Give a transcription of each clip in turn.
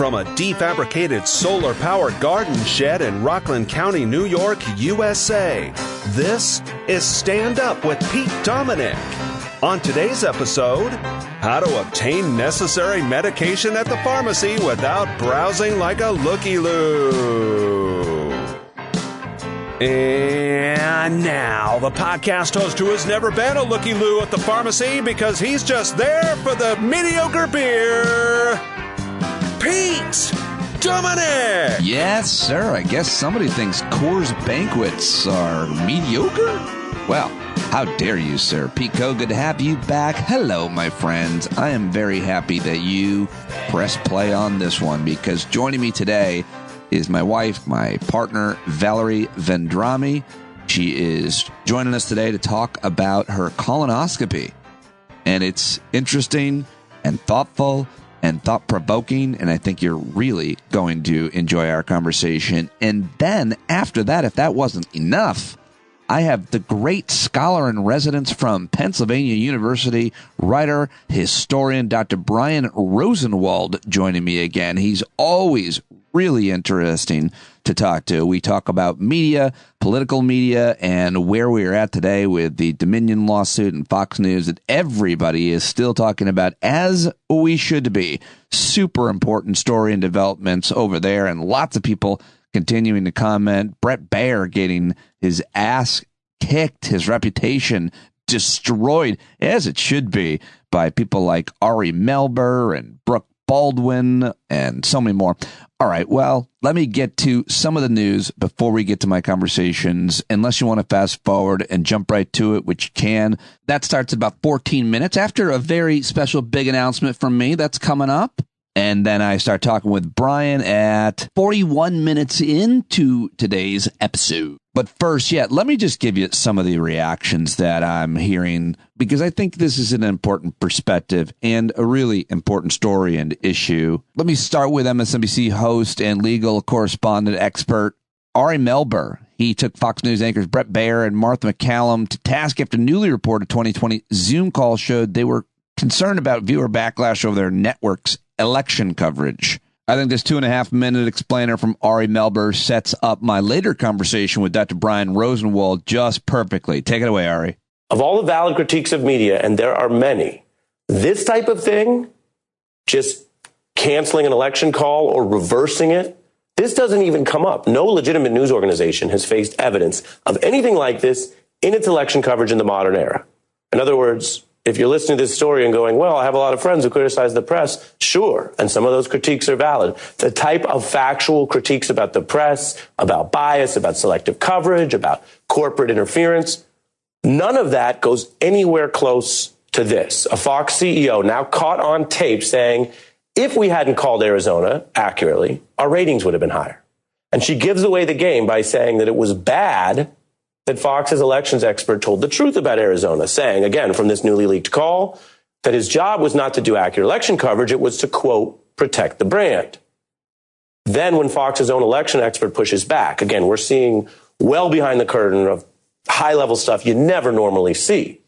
From a defabricated solar-powered garden shed in Rockland County, New York, USA, this is Stand Up with Pete Dominic. On today's episode, how to obtain necessary medication at the pharmacy without browsing like a looky-loo. And now, the podcast host who has never been a looky-loo at the pharmacy because he's just there for the mediocre beer, Pete Dominic! Yes, sir. I guess somebody thinks Coors Banquets are mediocre? Well, how dare you, sir. Pete Co, good to have you back. Hello, my friends. I am very happy that you press play on this one because joining me today is my wife, my partner, Valerie Vendrame. She is joining us today to talk about her colonoscopy. And it's interesting and thoughtful and thought-provoking, and I think you're really going to enjoy our conversation. And then, after that, if that wasn't enough, I have the great scholar in residence from Pennsylvania University, writer, historian, Dr. Brian Rosenwald, joining me again. He's always really interesting to talk to. We talk about media, political media, and where we are at today with the Dominion lawsuit and Fox News that everybody is still talking about, as we should be. Super important story and developments over there, and lots of people continuing to comment. Bret Baier getting his ass kicked, his reputation destroyed, as it should be, by people like Ari Melber and Brooke Baldwin and so many more. All right, well, let me get to some of the news before we get to my conversations, unless you want to fast forward and jump right to it, which you can. That starts at about 14 minutes after a very special big announcement from me that's coming up. And then I start talking with Brian at 41 minutes into today's episode. But first, let me just give you some of the reactions that I'm hearing, because I think this is an important perspective and a really important story and issue. Let me start with MSNBC host and legal correspondent expert Ari Melber. He took Fox News anchors Bret Baier and Martha MacCallum to task after newly reported 2020 Zoom call showed they were concerned about viewer backlash over their network's election coverage. I think this 2.5-minute explainer from Ari Melber sets up my later conversation with Dr. Brian Rosenwald just perfectly. Take it away, Ari. Of all the valid critiques of media, and there are many, this type of thing, just canceling an election call or reversing it, this doesn't even come up. No legitimate news organization has faced evidence of anything like this in its election coverage in the modern era. In other words, if you're listening to this story and going, well, I have a lot of friends who criticize the press, sure, and some of those critiques are valid. The type of factual critiques about the press, about bias, about selective coverage, about corporate interference, none of that goes anywhere close to this. A Fox CEO now caught on tape saying, if we hadn't called Arizona accurately, our ratings would have been higher. And she gives away the game by saying that it was bad that Fox's elections expert told the truth about Arizona, saying, again, from this newly leaked call, that his job was not to do accurate election coverage. It was to, quote, protect the brand. Then when Fox's own election expert pushes back, again, we're seeing well behind the curtain of high-level stuff you never normally see.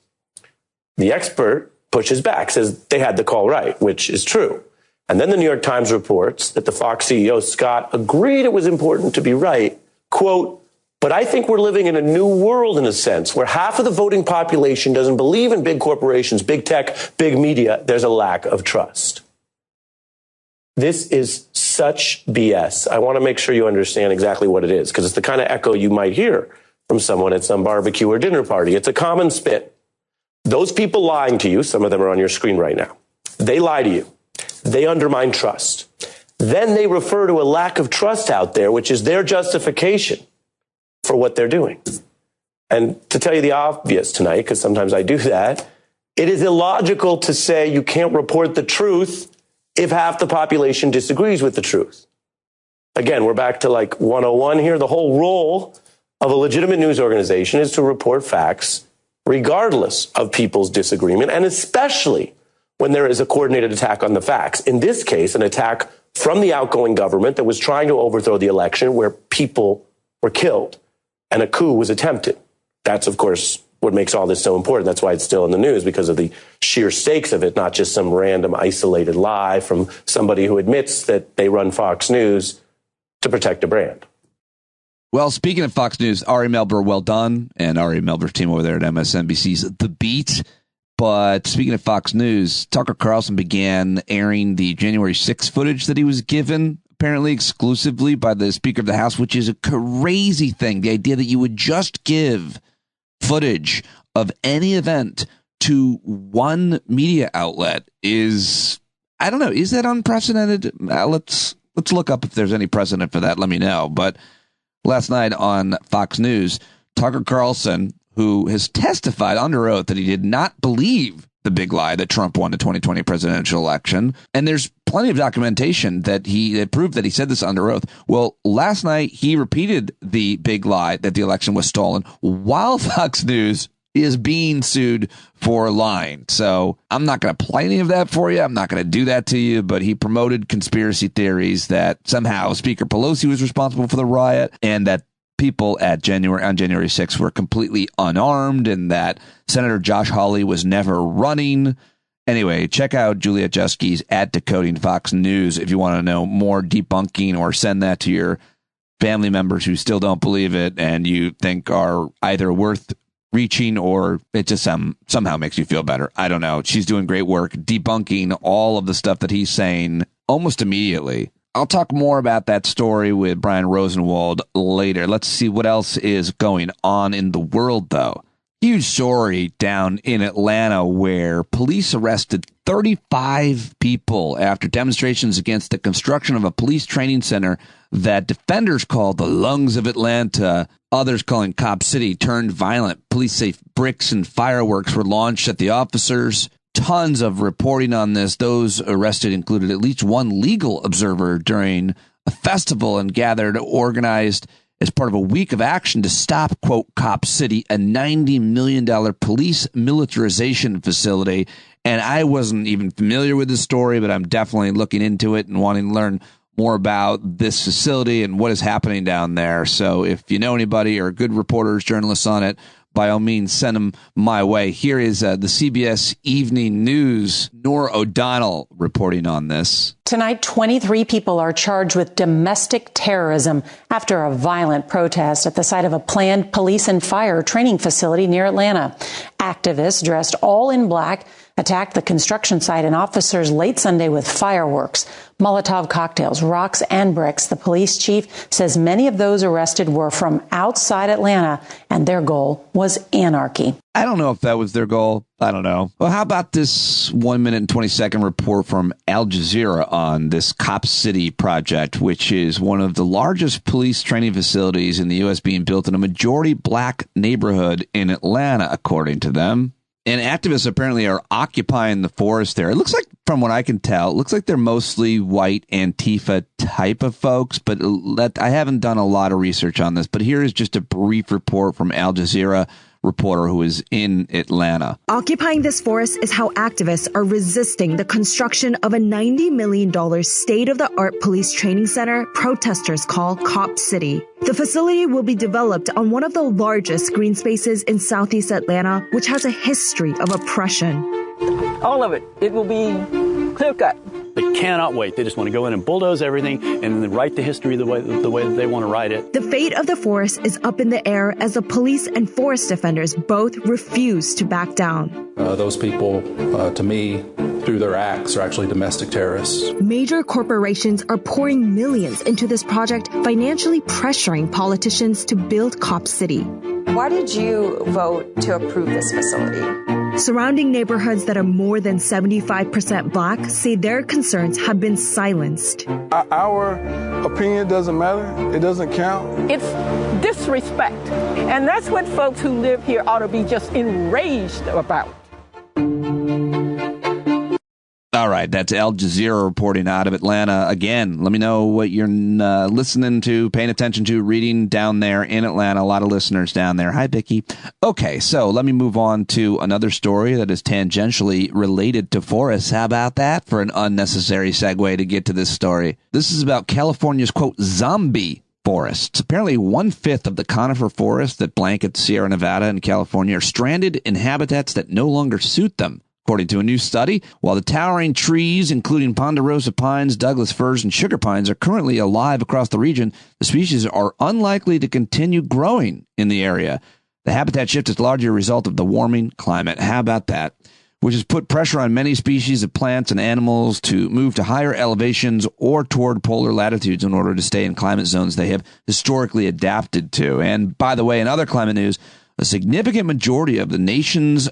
The expert pushes back, says they had the call right, which is true. And then the New York Times reports that the Fox CEO, Scott, agreed it was important to be right, quote, but I think we're living in a new world in a sense where half of the voting population doesn't believe in big corporations, big tech, big media. There's a lack of trust. This is such BS. I want to make sure you understand exactly what it is, because it's the kind of echo you might hear from someone at some barbecue or dinner party. It's a common spin. Those people lying to you, some of them are on your screen right now, they lie to you. They undermine trust. Then they refer to a lack of trust out there, which is their justification for what they're doing. And to tell you the obvious tonight, because sometimes I do that, it is illogical to say you can't report the truth if half the population disagrees with the truth. Again, we're back to like 101 here. The whole role of a legitimate news organization is to report facts regardless of people's disagreement, and especially when there is a coordinated attack on the facts. In this case, an attack from the outgoing government that was trying to overthrow the election where people were killed and a coup was attempted. That's, of course, what makes all this so important. That's why it's still in the news, because of the sheer stakes of it, not just some random isolated lie from somebody who admits that they run Fox News to protect a brand. Well, speaking of Fox News, Ari Melber, well done, and Ari Melber's team over there at MSNBC's The Beat. But speaking of Fox News, Tucker Carlson began airing the January 6th footage that he was given, apparently exclusively by the Speaker of the House, which is a crazy thing. The idea that you would just give footage of any event to one media outlet is, I don't know, is that unprecedented? Let's look up if there's any precedent for that. Let me know. But last night on Fox News, Tucker Carlson, who has testified under oath that he did not believe the big lie that Trump won the 2020 presidential election. And there's plenty of documentation that proved that he said this under oath. Well, last night he repeated the big lie that the election was stolen while Fox News is being sued for lying. So I'm not going to play any of that for you. I'm not going to do that to you. But he promoted conspiracy theories that somehow Speaker Pelosi was responsible for the riot and that people on January 6th were completely unarmed and that Senator Josh Hawley was never running. Anyway, check out Juliet Juski's at Decoding Fox News if you want to know more debunking, or send that to your family members who still don't believe it and you think are either worth reaching or it just somehow makes you feel better. I don't know. She's doing great work debunking all of the stuff that he's saying almost immediately. I'll talk more about that story with Brian Rosenwald later. Let's see what else is going on in the world, though. Huge story down in Atlanta where police arrested 35 people after demonstrations against the construction of a police training center that defenders call the lungs of Atlanta, others calling Cop City, turned violent. Police say bricks and fireworks were launched at the officers. Tons of reporting on this. Those arrested included at least one legal observer during a festival and gathered organized as part of a week of action to stop, quote, Cop City, a $90 million police militarization facility. And I wasn't even familiar with this story, but I'm definitely looking into it and wanting to learn more about this facility and what is happening down there. So if you know anybody or good reporters, journalists on it, by all means, send them my way. Here is the CBS Evening News, Nora O'Donnell, reporting on this. Tonight, 23 people are charged with domestic terrorism after a violent protest at the site of a planned police and fire training facility near Atlanta. Activists dressed all in black attacked the construction site and officers late Sunday with fireworks, Molotov cocktails, rocks, and bricks. The police chief says many of those arrested were from outside Atlanta, and their goal was anarchy. I don't know if that was their goal. I don't know. Well, how about this 1 minute and 20-second report from Al Jazeera on this Cop City project, which is one of the largest police training facilities in the U.S. being built in a majority black neighborhood in Atlanta, according to them. And activists apparently are occupying the forest there. It looks like, from what I can tell, it looks like they're mostly white Antifa type of folks, but I haven't done a lot of research on this. But here is just a brief report from Al Jazeera reporter who is in Atlanta. Occupying this forest is how activists are resisting the construction of a $90 million state-of-the-art police training center protesters call Cop City. The facility will be developed on one of the largest green spaces in southeast Atlanta, which has a history of oppression. All of it. It will be clear-cut. They cannot wait. They just want to go in and bulldoze everything and then write the history the way that they want to write it. The fate of the forest is up in the air as the police and forest defenders both refuse to back down. Those people, to me, through their acts, are actually domestic terrorists. Major corporations are pouring millions into this project, financially pressuring politicians to build Cop City. Why did you vote to approve this facility? Surrounding neighborhoods that are more than 75% black say their concerns have been silenced. Our opinion doesn't matter. It doesn't count. It's disrespect. And that's what folks who live here ought to be just enraged about. All right, that's Al Jazeera reporting out of Atlanta. Again, let me know what you're listening to, paying attention to, reading down there in Atlanta. A lot of listeners down there. Hi, Vicky. Okay, so let me move on to another story that is tangentially related to forests. How about that for an unnecessary segue to get to this story? This is about California's, quote, zombie forests. Apparently, 1/5 of the conifer forests that blanket Sierra Nevada and California are stranded in habitats that no longer suit them. According to a new study, while the towering trees, including ponderosa pines, Douglas firs, and sugar pines, are currently alive across the region, the species are unlikely to continue growing in the area. The habitat shift is largely a result of the warming climate. How about that? Which has put pressure on many species of plants and animals to move to higher elevations or toward polar latitudes in order to stay in climate zones they have historically adapted to. And by the way, in other climate news, a significant majority of the nations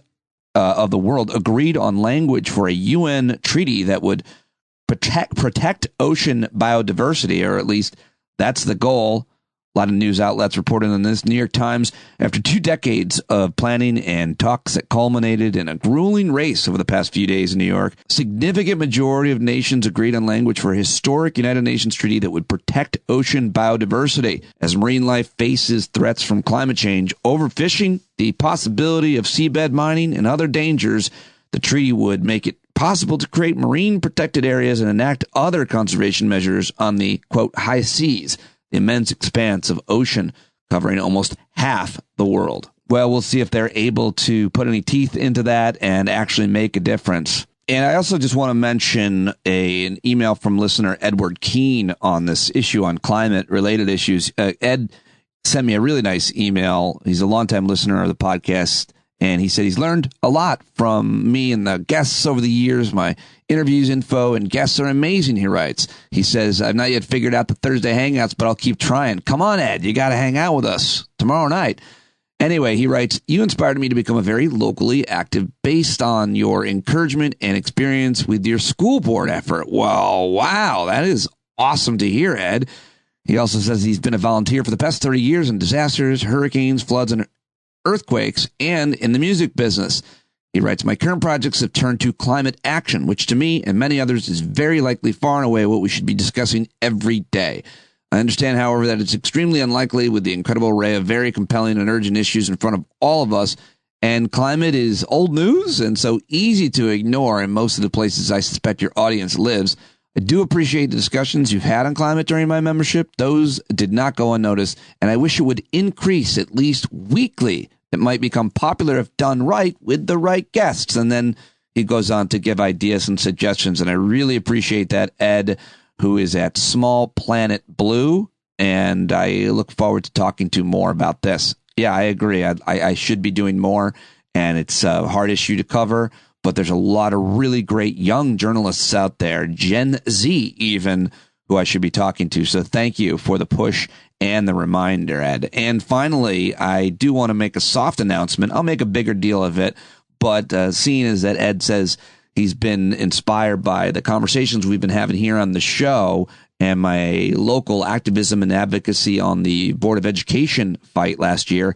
of the world agreed on language for a UN treaty that would protect ocean biodiversity, or at least that's the goal. A lot of news outlets reported on this. New York Times, after 2 decades of planning and talks that culminated in a grueling race over the past few days in New York, a significant majority of nations agreed on language for a historic United Nations treaty that would protect ocean biodiversity. As marine life faces threats from climate change, overfishing, the possibility of seabed mining, and other dangers, the treaty would make it possible to create marine protected areas and enact other conservation measures on the, quote, high seas, the immense expanse of ocean covering almost half the world. Well, we'll see if they're able to put any teeth into that and actually make a difference. And I also just want to mention an email from listener Edward Keene on this issue on climate-related issues. Ed sent me a really nice email. He's a longtime listener of the podcast, and he said he's learned a lot from me and the guests over the years. My interviews, info, and guests are amazing, he writes. He says, I've not yet figured out the Thursday Hangouts, but I'll keep trying. Come on, Ed, you got to hang out with us tomorrow night. Anyway, he writes, you inspired me to become a very locally active based on your encouragement and experience with your school board effort. Well, wow, that is awesome to hear, Ed. He also says he's been a volunteer for the past 30 years in disasters, hurricanes, floods, and earthquakes, and in the music business. He writes, my current projects have turned to climate action, which to me and many others is very likely far and away what we should be discussing every day. I understand, however, that it's extremely unlikely with the incredible array of very compelling and urgent issues in front of all of us, and climate is old news and so easy to ignore in most of the places I suspect your audience lives. I do appreciate the discussions you've had on climate during my membership. Those did not go unnoticed, and I wish it would increase at least weekly. It might become popular if done right with the right guests. And then he goes on to give ideas and suggestions. And I really appreciate that, Ed, who is at Small Planet Blue. And I look forward to talking to more about this. Yeah, I agree. I should be doing more. And it's a hard issue to cover. But there's a lot of really great young journalists out there, Gen Z even, who I should be talking to. So thank you for the push and the reminder, Ed. And finally, I do want to make a soft announcement. I'll make a bigger deal of it, but seeing as that Ed says he's been inspired by the conversations we've been having here on the show and my local activism and advocacy on the Board of Education fight last year,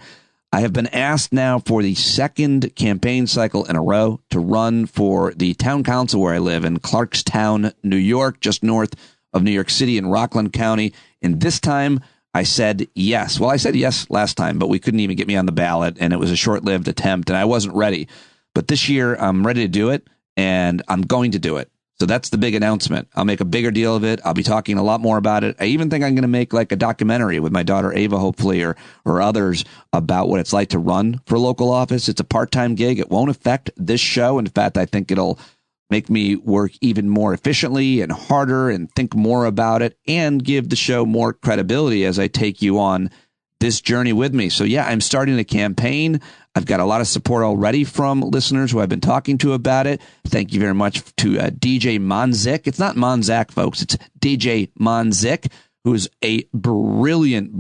I have been asked now for the second campaign cycle in a row to run for the town council where I live in Clarkstown, New York, just north of New York City in Rockland County. And this time, I said yes. Well, I said yes last time, but we couldn't even get me on the ballot, and it was a short-lived attempt, and I wasn't ready. But this year, I'm ready to do it, and I'm going to do it. So that's the big announcement. I'll make a bigger deal of it. I'll be talking a lot more about it. I even think I'm going to make like a documentary with my daughter Ava, hopefully, or others about what it's like to run for local office. It's a part-time gig. It won't affect this show. In fact, I think it'll make me work even more efficiently and harder and think more about it and give the show more credibility as I take you on this journey with me. So, yeah, I'm starting a campaign. I've got a lot of support already from listeners who I've been talking to about it. Thank you very much to DJ Monzik. It's not Monzak, folks. It's DJ Monzik, who is a brilliant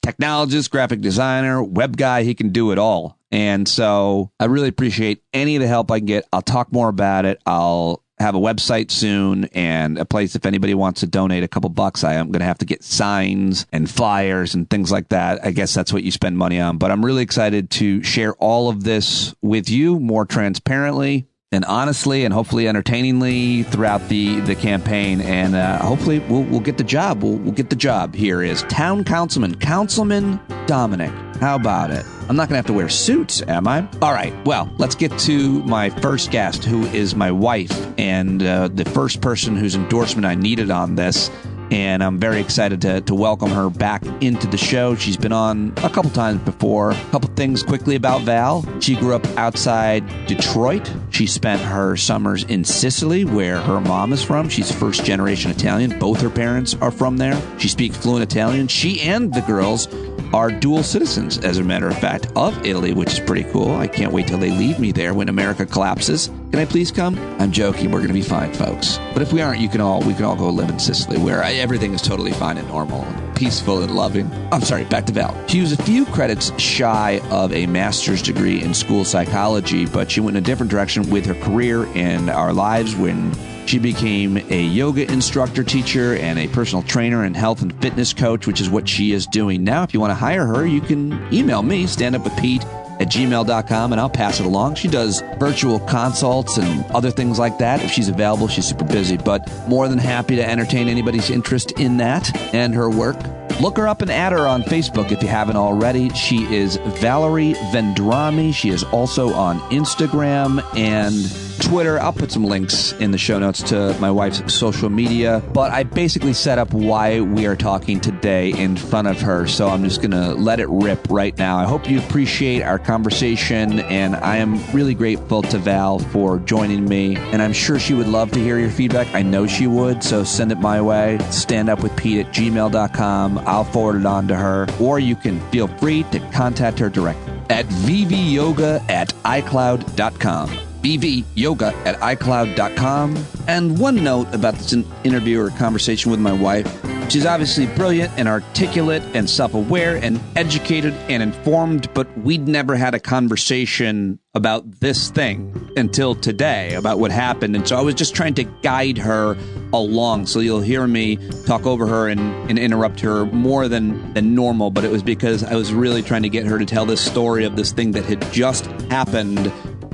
technologist, graphic designer, web guy. He can do it all. And so I really appreciate any of the help I can get. I'll talk more about it. I'll have a website soon and a place if anybody wants to donate a couple bucks. I am going to have to get signs and flyers and things like that. I guess that's what you spend money on. But I'm really excited to share all of this with you more transparently and honestly and hopefully entertainingly throughout the campaign. And hopefully we'll get the job. We'll get the job. Here is Town Councilman Dominic. How about it? I'm not going to have to wear suits, am I? All right. Well, let's get to my first guest, who is my wife and the first person whose endorsement I needed on this. and I'm very excited to welcome her back into the show. She's been on a couple times before. A couple things quickly about Val. She grew up outside Detroit. She spent her summers in Sicily, where her mom is from. She's first-generation Italian. Both her parents are from there. She speaks fluent Italian. She and the girls are dual citizens, as a matter of fact, of Italy, which is pretty cool. I can't wait till they leave me there when America collapses. Can I please come? I'm joking. We're going to be fine, folks. But if we aren't, we can all go live in Sicily, where everything is totally fine and normal, and peaceful and loving. I'm sorry, back to Val. She was a few credits shy of a master's degree in school psychology, but she went in a different direction with her career and our lives when she became a yoga instructor, teacher, and a personal trainer and health and fitness coach, which is what she is doing now. If you want to hire her, you can email me, standupwithpete@gmail.com, and I'll pass it along. She does virtual consults and other things like that. If she's available, she's super busy, but more than happy to entertain anybody's interest in that and her work. Look her up and add her on Facebook if you haven't already. She is Valerie Vendrame. She is also on Instagram and Twitter. I'll put some links in the show notes to my wife's social media, but I basically set up why we are talking today in front of her, so I'm just going to let it rip right now. I hope you appreciate our conversation, and I am really grateful to Val for joining me, and I'm sure she would love to hear your feedback. I know she would, so send it my way. standupwithpete@gmail.com. I'll forward it on to her, or you can feel free to contact her directly at vvyoga@icloud.com. bvyoga@icloud.com. And one note about this interview or conversation with my wife. She's obviously brilliant and articulate and self-aware and educated and informed, but we'd never had a conversation about this thing until today, about what happened. And so I was just trying to guide her along. So you'll hear me talk over her and interrupt her more than normal, but it was because I was really trying to get her to tell this story of this thing that had just happened.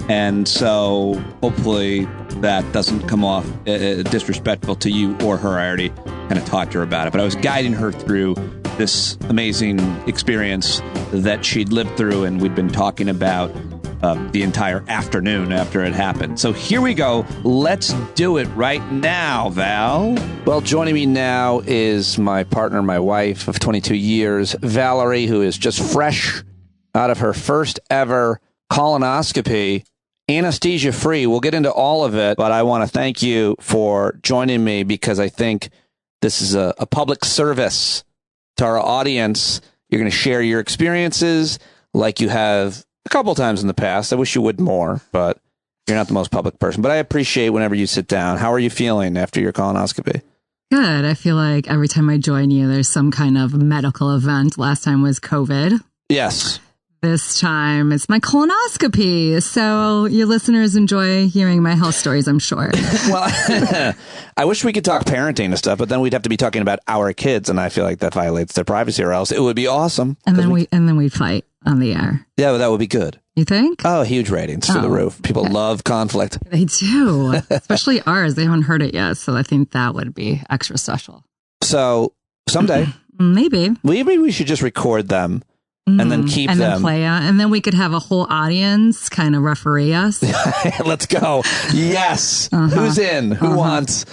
And so hopefully that doesn't come off disrespectful to you or her. I already kind of talked to her about it, but I was guiding her through this amazing experience that she'd lived through, and we'd been talking about the entire afternoon after it happened. So here we go. Let's do it right now, Val. Well, joining me now is my partner, my wife of 22 years, Valerie, who is just fresh out of her first ever colonoscopy, anesthesia free. We'll get into all of it, but I want to thank you for joining me because I think this is a public service to our audience. You're going to share your experiences like you have a couple times in the past. I wish you would more, but you're not the most public person. But I appreciate whenever you sit down. How are you feeling after your colonoscopy? Good. I feel like every time I join you, there's some kind of medical event. Last time was COVID. Yes. This time it's my colonoscopy. So your listeners enjoy hearing my health stories, I'm sure. Well, I wish we could talk parenting and stuff, but then we'd have to be talking about our kids, and I feel like that violates their privacy, or else it would be awesome. And then we'd fight on the air. Yeah, well, that would be good. You think? Oh, huge ratings through the roof. People love conflict. They do, especially ours. They haven't heard it yet, so I think that would be extra special. So someday, maybe we should just record them. And then keep them. And then play out. And then we could have a whole audience kind of referee us. Let's go. Yes. Who's in? Who wants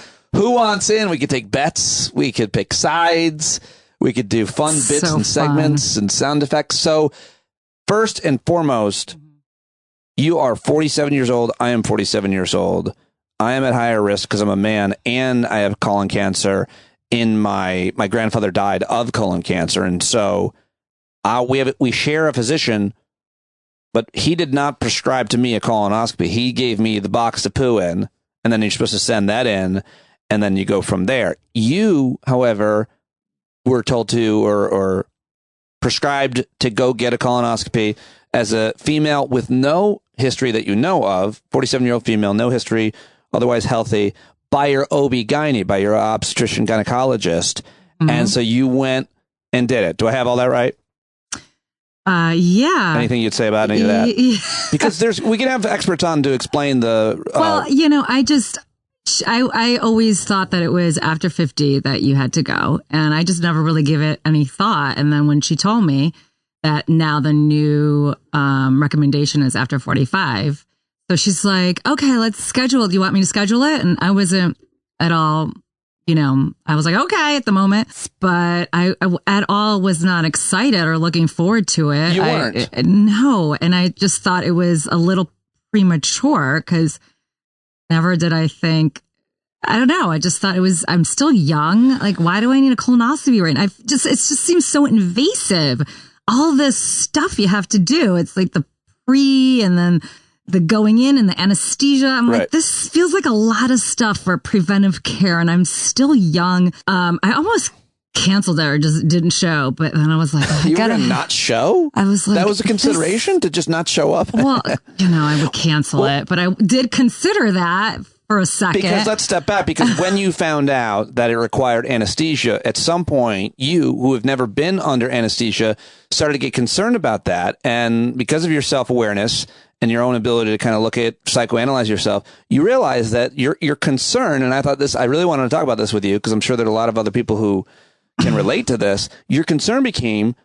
in? We could take bets. We could pick sides. We could do fun bits and segments and sound effects. So first and foremost, you are 47 years old. I am 47 years old. I am at higher risk because I'm a man and I have colon cancer. My grandfather died of colon cancer. And so we share a physician, but he did not prescribe to me a colonoscopy. He gave me the box to poo in, and then you're supposed to send that in, and then you go from there. You, however, were told to or prescribed to go get a colonoscopy as a female with no history that you know of, 47-year-old female, no history, otherwise healthy, by your OB-GYN, by your obstetrician gynecologist. And so you went and did it. Do I have all that right? Yeah. Anything you'd say about any of that? Yeah. Because we can have experts on to explain the. Well, I always thought that it was after 50 that you had to go, and I just never really give it any thought. And then when she told me that now the new recommendation is after 45, so she's like, "Okay, let's schedule. Do you want me to schedule it?" And I wasn't at all I was like, okay at the moment, but I at all was not excited or looking forward to it. You weren't? No. And I just thought it was a little premature because never did I think, I don't know. I just thought I'm still young. Like, why do I need a colonoscopy right now? It just seems so invasive. All this stuff you have to do. It's like the pre and then the going in and the anesthesia. I'm like, this feels like a lot of stuff for preventive care, and I'm still young. I almost canceled it or just didn't show, but then I was like, you were gonna not show? I was like, that was a consideration to just not show up? Well, I would cancel it, but I did consider that for a second. Because let's step back, because when you found out that it required anesthesia, at some point, you, who have never been under anesthesia, started to get concerned about that. And because of your self-awareness and your own ability to kind of look at, psychoanalyze yourself, you realize that your concern, and I really wanted to talk about this with you, because I'm sure there are a lot of other people who can relate to this. Your concern became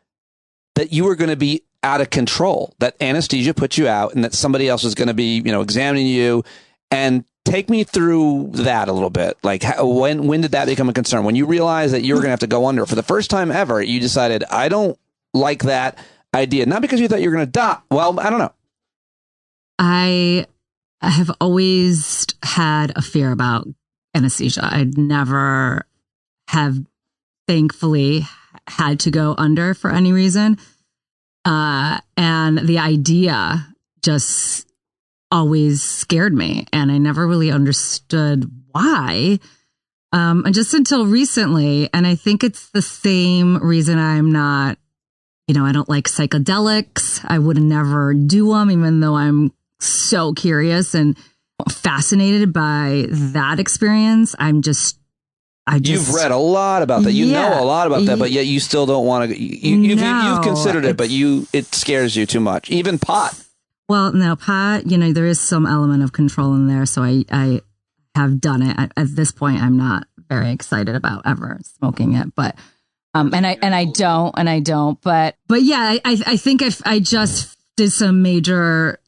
that you were going to be out of control, that anesthesia put you out, and that somebody else was going to be, examining you. And take me through that a little bit. Like, when did that become a concern? When you realized that you were going to have to go under for the first time ever, you decided, I don't like that idea. Not because you thought you were going to die. Well, I don't know. I have always had a fear about anesthesia. I'd never have, thankfully, had to go under for any reason. And the idea just always scared me, and I never really understood why. And just until recently, and I think it's the same reason I'm not, I don't like psychedelics. I would never do them, even though I'm so curious and fascinated by that experience. You've read a lot about that. You know a lot about that, but yet you still don't want to. You've considered it, but it scares you too much. Even pot. Well, no, pot, there is some element of control in there. So I have done it. At this point, I'm not very excited about ever smoking it, but, and I don't, but yeah, I think if I just did some major,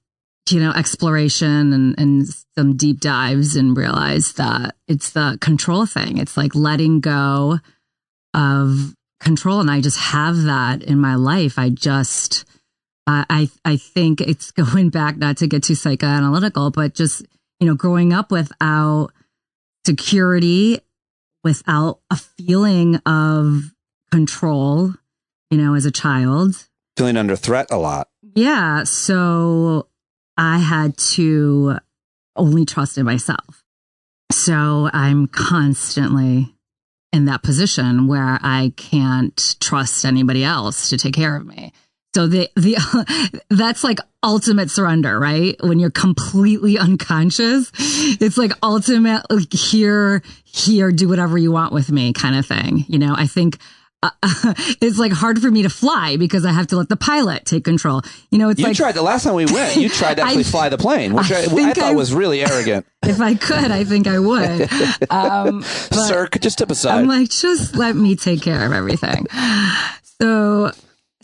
exploration and some deep dives and realized that it's the control thing. It's like letting go of control. And I just have that in my life. I think it's going back, not to get too psychoanalytical, but just, growing up without security, without a feeling of control, as a child. Feeling under threat a lot. Yeah. So I had to only trust in myself. So I'm constantly in that position where I can't trust anybody else to take care of me. So that's like ultimate surrender, right? When you're completely unconscious, it's like ultimate, like, here, do whatever you want with me kind of thing. I think it's like hard for me to fly because I have to let the pilot take control. It's tried the last time we went, you tried to actually fly the plane, which I thought was really arrogant. If I could, I think I would. Sir, just step aside. I'm like, just let me take care of everything.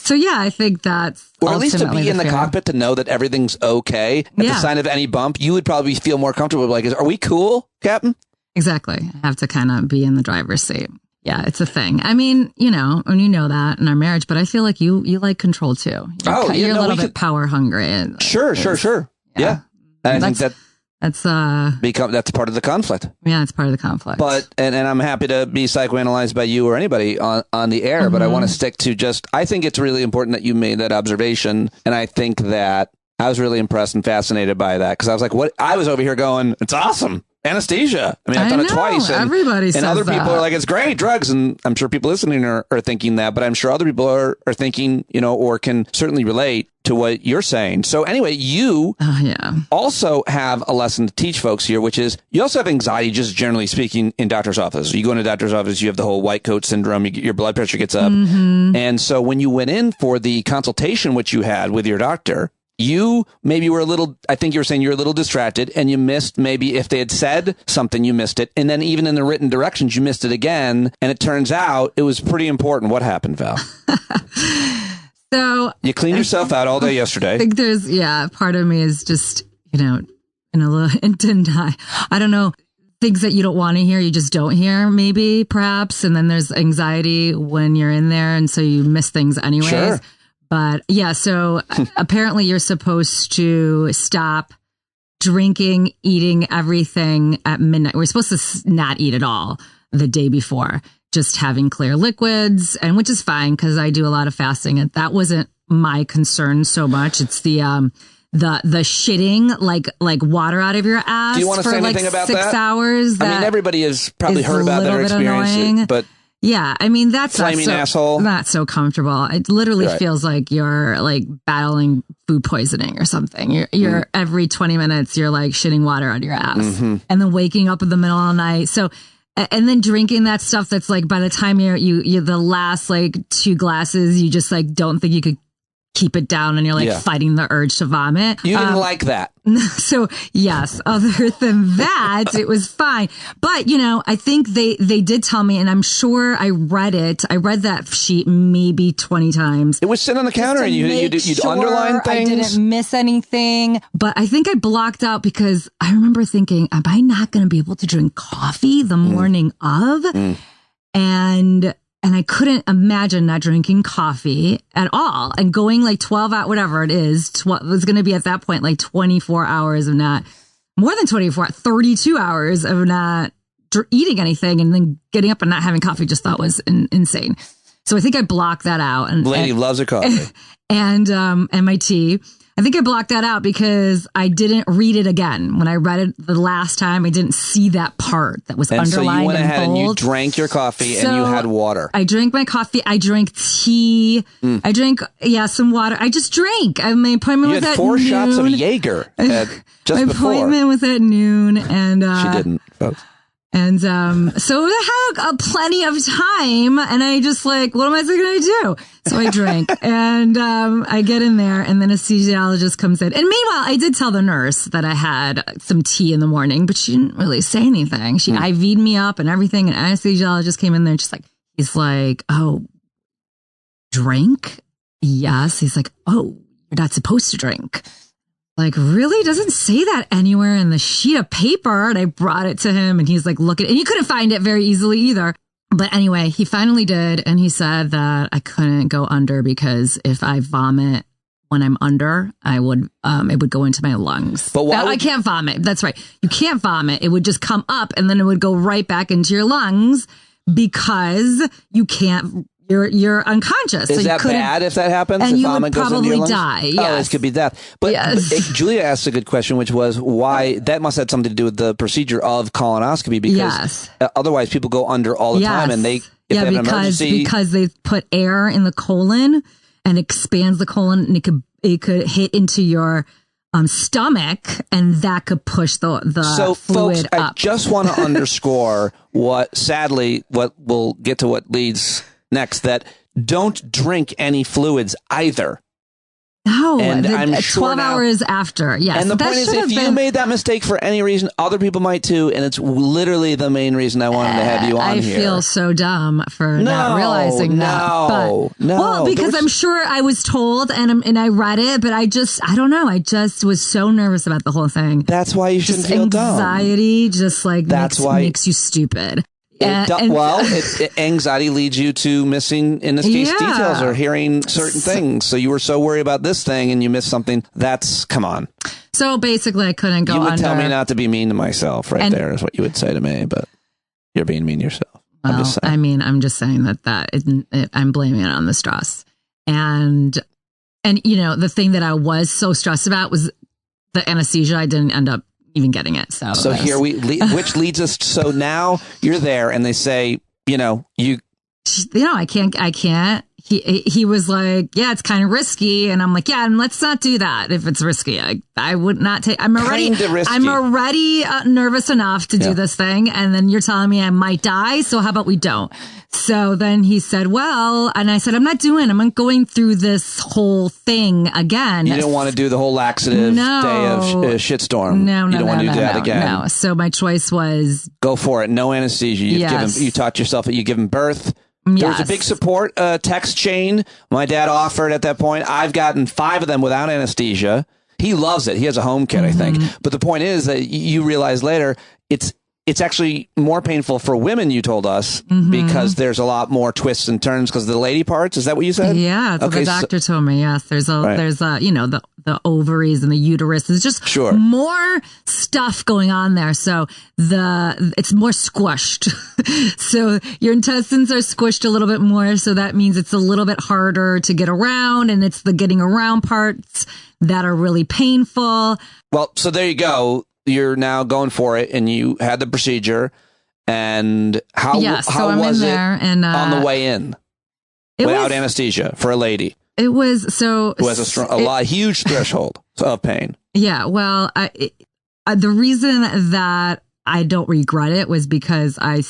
So yeah, I think that's, or at least to be in the cockpit to know that everything's okay. At the sign of any bump, you would probably feel more comfortable. Like, are we cool, Captain? Exactly. I have to kind of be in the driver's seat. Yeah, it's a thing. I mean, and you know that in our marriage, but I feel like you like control too. You're a little bit power hungry. Sure. Yeah. And I think that's part of the conflict. Yeah, it's part of the conflict. But and I'm happy to be psychoanalyzed by you or anybody on the air, but I want to stick to I think it's really important that you made that observation, and I think that I was really impressed and fascinated by that, because I was like, what? I was over here going, it's awesome. Anesthesia. I mean, I've done it twice. And everybody says other people are like, it's great, drugs. And I'm sure people listening are thinking that, but I'm sure other people are thinking, or can certainly relate to what you're saying. So anyway, you also have a lesson to teach folks here, which is you also have anxiety, just generally speaking, in doctor's office. You go into doctor's office, you have the whole white coat syndrome, your blood pressure gets up. Mm-hmm. And so when you went in for the consultation, which you had with your doctor, you maybe were I think you were saying you were a little distracted, and you missed, maybe if they had said something, you missed it. And then even in the written directions, you missed it again. And it turns out it was pretty important. What happened, Val? So you cleaned yourself out all day yesterday. I think there's, part of me is just, in a little, and didn't I don't know. things that you don't want to hear, you just don't hear, maybe, perhaps. And then there's anxiety when you're in there. And so you miss things anyways. Sure. But yeah, so apparently you're supposed to stop drinking, eating everything at midnight. We're supposed to not eat at all the day before, just having clear liquids, and which is fine because I do a lot of fasting. And that wasn't my concern so much. It's the shitting, like water out of your ass. Do you want to for say like anything about 6 that? hours. I mean, everybody has probably heard about their experience, but yeah, I mean, that's flaming asshole. Not so comfortable. It literally feels like you're like battling food poisoning or something. You're every 20 minutes, you're like shitting water out of your ass, and then waking up in the middle of the night. So, and then drinking that stuff that's like by the time you're the last like 2 glasses, you just like don't think you could keep it down, and you're like fighting the urge to vomit. You didn't like that. So yes, other than that, it was fine. But, you know, I think they did tell me, and I'm sure I read it. I read that sheet maybe 20 times. It was sitting on the counter and you'd underline things. I didn't miss anything. But I think I blocked out because I remember thinking, am I not going to be able to drink coffee the morning of? And I couldn't imagine not drinking coffee at all and going like 12 out, whatever it is, was going to be at that point like 24 hours of not, more than 24, 32 hours of not eating anything, and then getting up and not having coffee. Just thought was insane. So I think I blocked that out. And Lady loves her coffee. And my tea. I think I blocked that out because I didn't read it again. When I read it the last time, I didn't see that part that was underlined and bold. So you went ahead and you drank your coffee and you had water. I drank my coffee. I drank tea. I drank, some water. I just drank. My appointment was at noon. You had 4 shots of Jaeger just my before. My appointment was at noon. And she didn't, folks. And so I had plenty of time, and I just like, what am I going to do? So I drank, and I get in there, and then anesthesiologist comes in. And meanwhile, I did tell the nurse that I had some tea in the morning, but she didn't really say anything. She IV'd me up and everything, and anesthesiologist came in there, just like, he's like, oh, drink? Yes. He's like, oh, you're not supposed to drink. Like, really? It doesn't say that anywhere in the sheet of paper. And I brought it to him, and he's like, look at it. And he couldn't find it very easily either. But anyway, he finally did. And he said that I couldn't go under because if I vomit when I'm under, it would go into my lungs. But why I can't vomit. That's right. You can't vomit. It would just come up and then it would go right back into your lungs because you can't. You're unconscious. Is that bad if that happens? And if you vomit would goes into your probably lungs? die. Yes. Oh, this could be death. But, but Julia asked a good question, which was why that must have something to do with the procedure of colonoscopy, because otherwise people go under all the time, and if they have an emergency, because they put air in the colon and expands the colon, and it could hit into your stomach, and that could push the fluid folks, up. I just want to underscore what we'll get to what leads next, that don't drink any fluids either. No, and I'm 12 sure hours after. Yes. And the point is, if you made that mistake for any reason, other people might too. And it's literally the main reason I wanted to have you on here. I feel so dumb for not realizing that. Well, because I'm sure I was told and I read it, but I don't know. I just was so nervous about the whole thing. That's why you shouldn't feel dumb. Anxiety just like makes you stupid. Anxiety leads you to missing in this case details or hearing certain things. So you were so worried about this thing and you missed something. Come on. So basically, I couldn't go under. You would tell me not to be mean to myself there is what you would say to me, but you're being mean to yourself. Well, I'm just saying. I mean, I'm just saying that I'm blaming it on the stress. And you know, the thing that I was so stressed about was the anesthesia. I didn't end up even getting it. So here which leads us. So now you're there and they say, I can't. He was like, yeah, it's kind of risky. And I'm like, yeah, and let's not do that. If it's risky, I would not take, I'm already nervous enough to do this thing. And then you're telling me I might die. So how about we don't? So then he said, well, and I said, I'm not going through this whole thing again. You didn't want to do the whole laxative day of shitstorm. No, you don't want to do that again. No. So my choice was go for it. No anesthesia. You taught yourself that you've given birth. There was a big support text chain my dad offered at that point. I've gotten 5 of them without anesthesia. He loves it. He has a home kit, I think. But the point is that you realize later it's it's actually more painful for women, you told us, because there's a lot more twists and turns because of the lady parts. Is that what you said? Yeah, that's what the doctor told me. Yes, there's the ovaries and the uterus. There's just more stuff going on there. So it's more squished. So your intestines are squished a little bit more. So that means it's a little bit harder to get around, and it's the getting around parts that are really painful. Well, so there you go. You're now going for it, and you had the procedure. And how was it on the way in without anesthesia for a lady? It was who has a huge threshold of pain. Yeah, well, the reason that I don't regret it was because I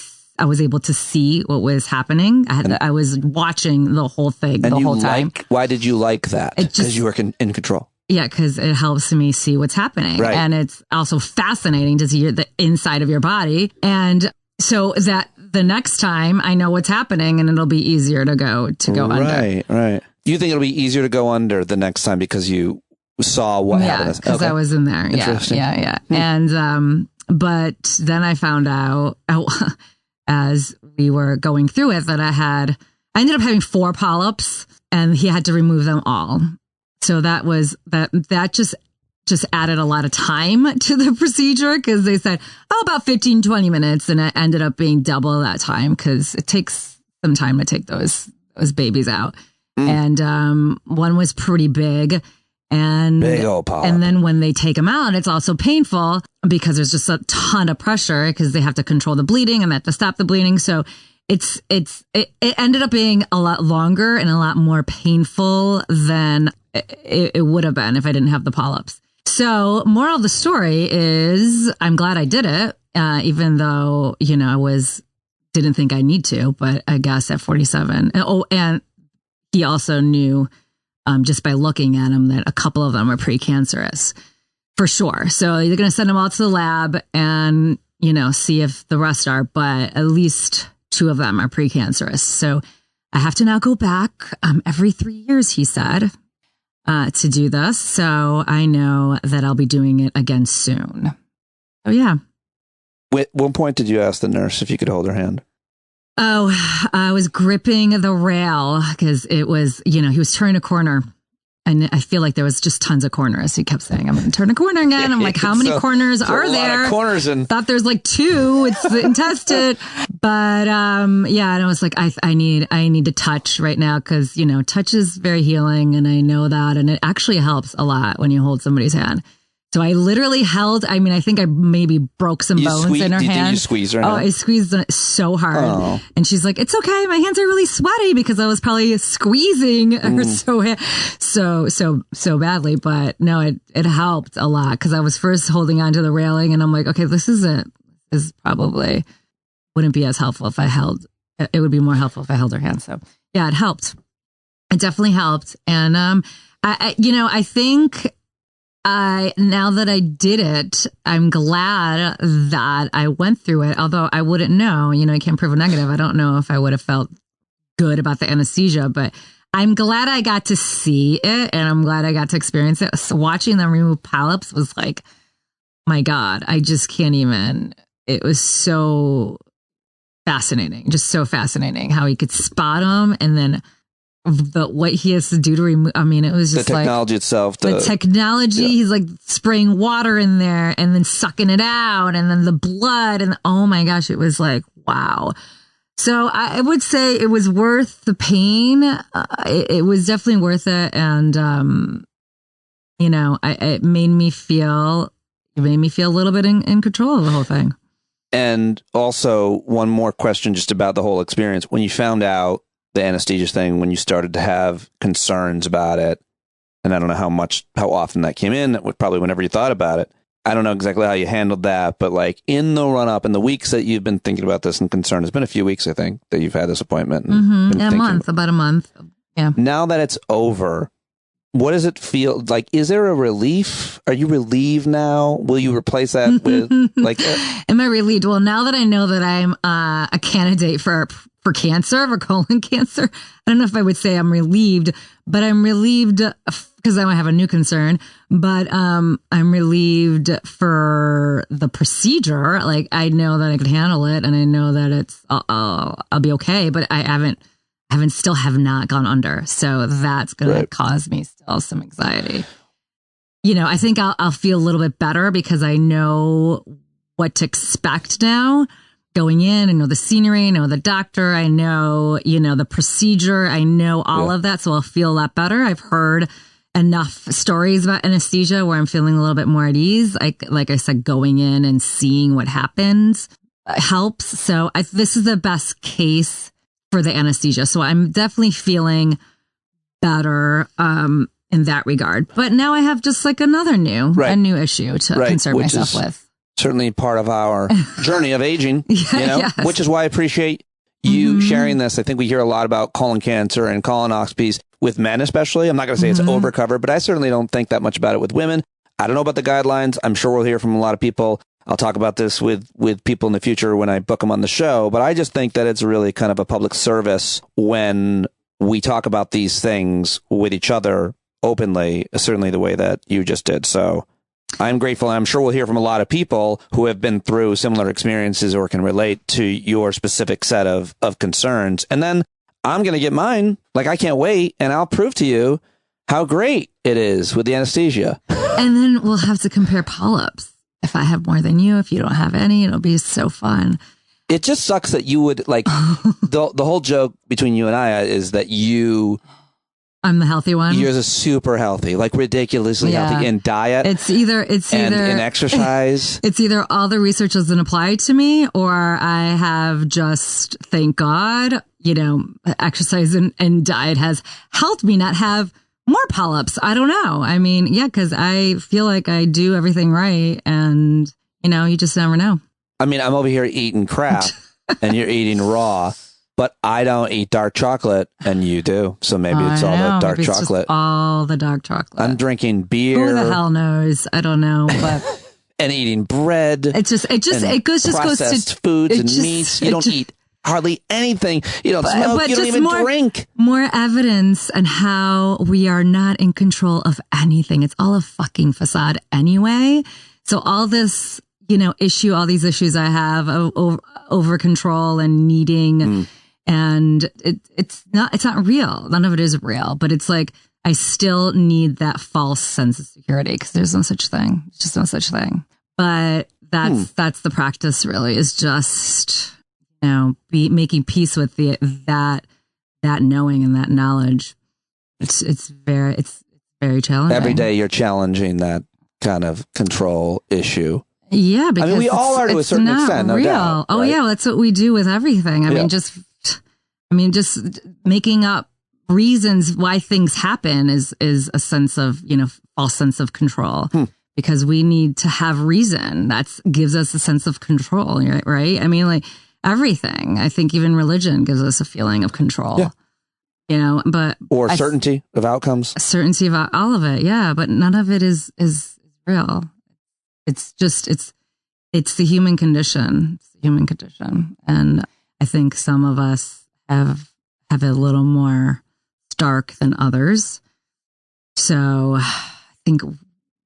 was able to see what was happening. I was watching the whole thing the whole time. Why did you like that? Because you were in control. Yeah, because it helps me see what's happening. Right. And it's also fascinating to see the inside of your body. And so that the next time I know what's happening, and it'll be easier to go under. Right. You think it'll be easier to go under the next time because you saw what happened? Yeah, because I was in there. Yeah. And, but then I found out as we were going through it that I ended up having 4 polyps, and he had to remove them all. So that just added a lot of time to the procedure, because they said, about 15, 20 minutes. And it ended up being double that time because it takes some time to take those babies out. And one was pretty big. And big old polyp. And then when they take them out, it's also painful because there's just a ton of pressure because they have to control the bleeding and they have to stop the bleeding. So it ended up being a lot longer and a lot more painful than it would have been if I didn't have the polyps. So moral of the story is I'm glad I did it, even though, I didn't think I need to, but I guess at 47. And he also knew just by looking at him that a couple of them are precancerous for sure. So they're going to send them all to the lab and, see if the rest are, but at least 2 of them are precancerous. So I have to now go back every 3 years, he said, to do this. So I know that I'll be doing it again soon. Oh, yeah. At one point, did you ask the nurse if you could hold her hand? Oh, I was gripping the rail because it was, he was turning a corner. And I feel like there was just tons of corners. He kept saying, I'm going to turn a corner again. I'm like, how many corners are there? Corners thought there's like 2. It's the intestine. But and I was like, I need to touch right now because, touch is very healing. And I know that. And it actually helps a lot when you hold somebody's hand. So I literally held, I think I maybe broke some bones in her hand. Did you squeeze her? Oh, I squeezed it so hard. Oh. And she's like, it's okay. My hands are really sweaty because I was probably squeezing her so badly. But no, it helped a lot because I was first holding onto the railing and I'm like, okay, this probably wouldn't be as helpful if it would be more helpful if I held her hand. So yeah, it helped. It definitely helped. And, I think, now that I did it, I'm glad that I went through it. Although I wouldn't know, I can't prove a negative. I don't know if I would have felt good about the anesthesia, but I'm glad I got to see it and I'm glad I got to experience it. So watching them remove polyps was like, my God, I just can't even. It was so fascinating, just so fascinating how he could spot them and then what he has to do to remove. It was just the technology itself. The technology. Yeah. He's like spraying water in there and then sucking it out, and then the blood, and oh my gosh, it was like wow. So I would say it was worth the pain. It was definitely worth it, and it made me feel a little bit in control of the whole thing. And also, one more question just about the whole experience. When you found out the anesthesia thing, when you started to have concerns about it, and I don't know how often that came in, probably whenever you thought about it. I don't know exactly how you handled that, but like in the run up, in the weeks that you've been thinking about this and concerned, it's been a few weeks, I think, that you've had this appointment. About a month. Yeah. Now that it's over, what does it feel like? Is there a relief? Are you relieved now? Will you replace that with like? Am I relieved? Well, now that I know that I'm a candidate for cancer, for colon cancer, I don't know if I would say I'm relieved, but I'm relieved because then I have a new concern. But I'm relieved for the procedure. Like, I know that I can handle it, and I know that I'll be okay. But I haven't not gone under, so that's going to cause me still some anxiety. You know, I think I'll feel a little bit better because I know what to expect now. Going in, I know the scenery, I know the doctor, I know, the procedure, I know all of that. So I'll feel a lot better. I've heard enough stories about anesthesia where I'm feeling a little bit more at ease. Like I said, going in and seeing what happens helps. So this is the best case for the anesthesia. So I'm definitely feeling better in that regard. But now I have just like a new issue to concern myself with. Certainly part of our journey of aging, which is why I appreciate you sharing this. I think we hear a lot about colon cancer and colonoscopies with men, especially. I'm not going to say it's overcovered, but I certainly don't think that much about it with women. I don't know about the guidelines. I'm sure we'll hear from a lot of people. I'll talk about this with people in the future when I book them on the show. But I just think that it's really kind of a public service when we talk about these things with each other openly, certainly the way that you just did. So I'm grateful. I'm sure we'll hear from a lot of people who have been through similar experiences or can relate to your specific set of concerns. And then I'm going to get mine. Like, I can't wait. And I'll prove to you how great it is with the anesthesia. And then we'll have to compare polyps. If I have more than you, if you don't have any, it'll be so fun. It just sucks that you would like the whole joke between you and I is that I'm the healthy one. Yours is super healthy, like ridiculously healthy in diet. It's either in exercise. It's either all the research hasn't applied to me, or I have just, thank God, exercise and diet has helped me not have more polyps. I don't know. I mean, because I feel like I do everything right, and you just never know. I mean, I'm over here eating crap, and you're eating raw. But I don't eat dark chocolate, and you do. So maybe it's all the dark chocolate. All the dark chocolate. I'm drinking beer. Who the hell knows? I don't know, but and eating bread. It just goes to foods and meats. You don't eat hardly anything. You don't smoke. But you don't even drink. More evidence on how we are not in control of anything. It's all a fucking facade anyway. So all this, all these issues I have over control and needing. And it's not real. None of it is real, but it's like, I still need that false sense of security because there's no such thing. It's just no such thing. But that's the practice really, is just, making peace with that knowing and that knowledge. It's very challenging. Every day you're challenging that kind of control issue. Yeah, because we all are to a certain extent, no doubt. Oh yeah, that's what we do with everything. I mean, just making up reasons why things happen is a sense of, false sense of control, because we need to have reason. That gives us a sense of control, right? I mean, like everything. I think even religion gives us a feeling of control. Yeah. Or certainty of outcomes. Certainty about all of it, yeah. But none of it is real. It's just it's the human condition. It's the human condition, and I think some of us have a little more stark than others. So I think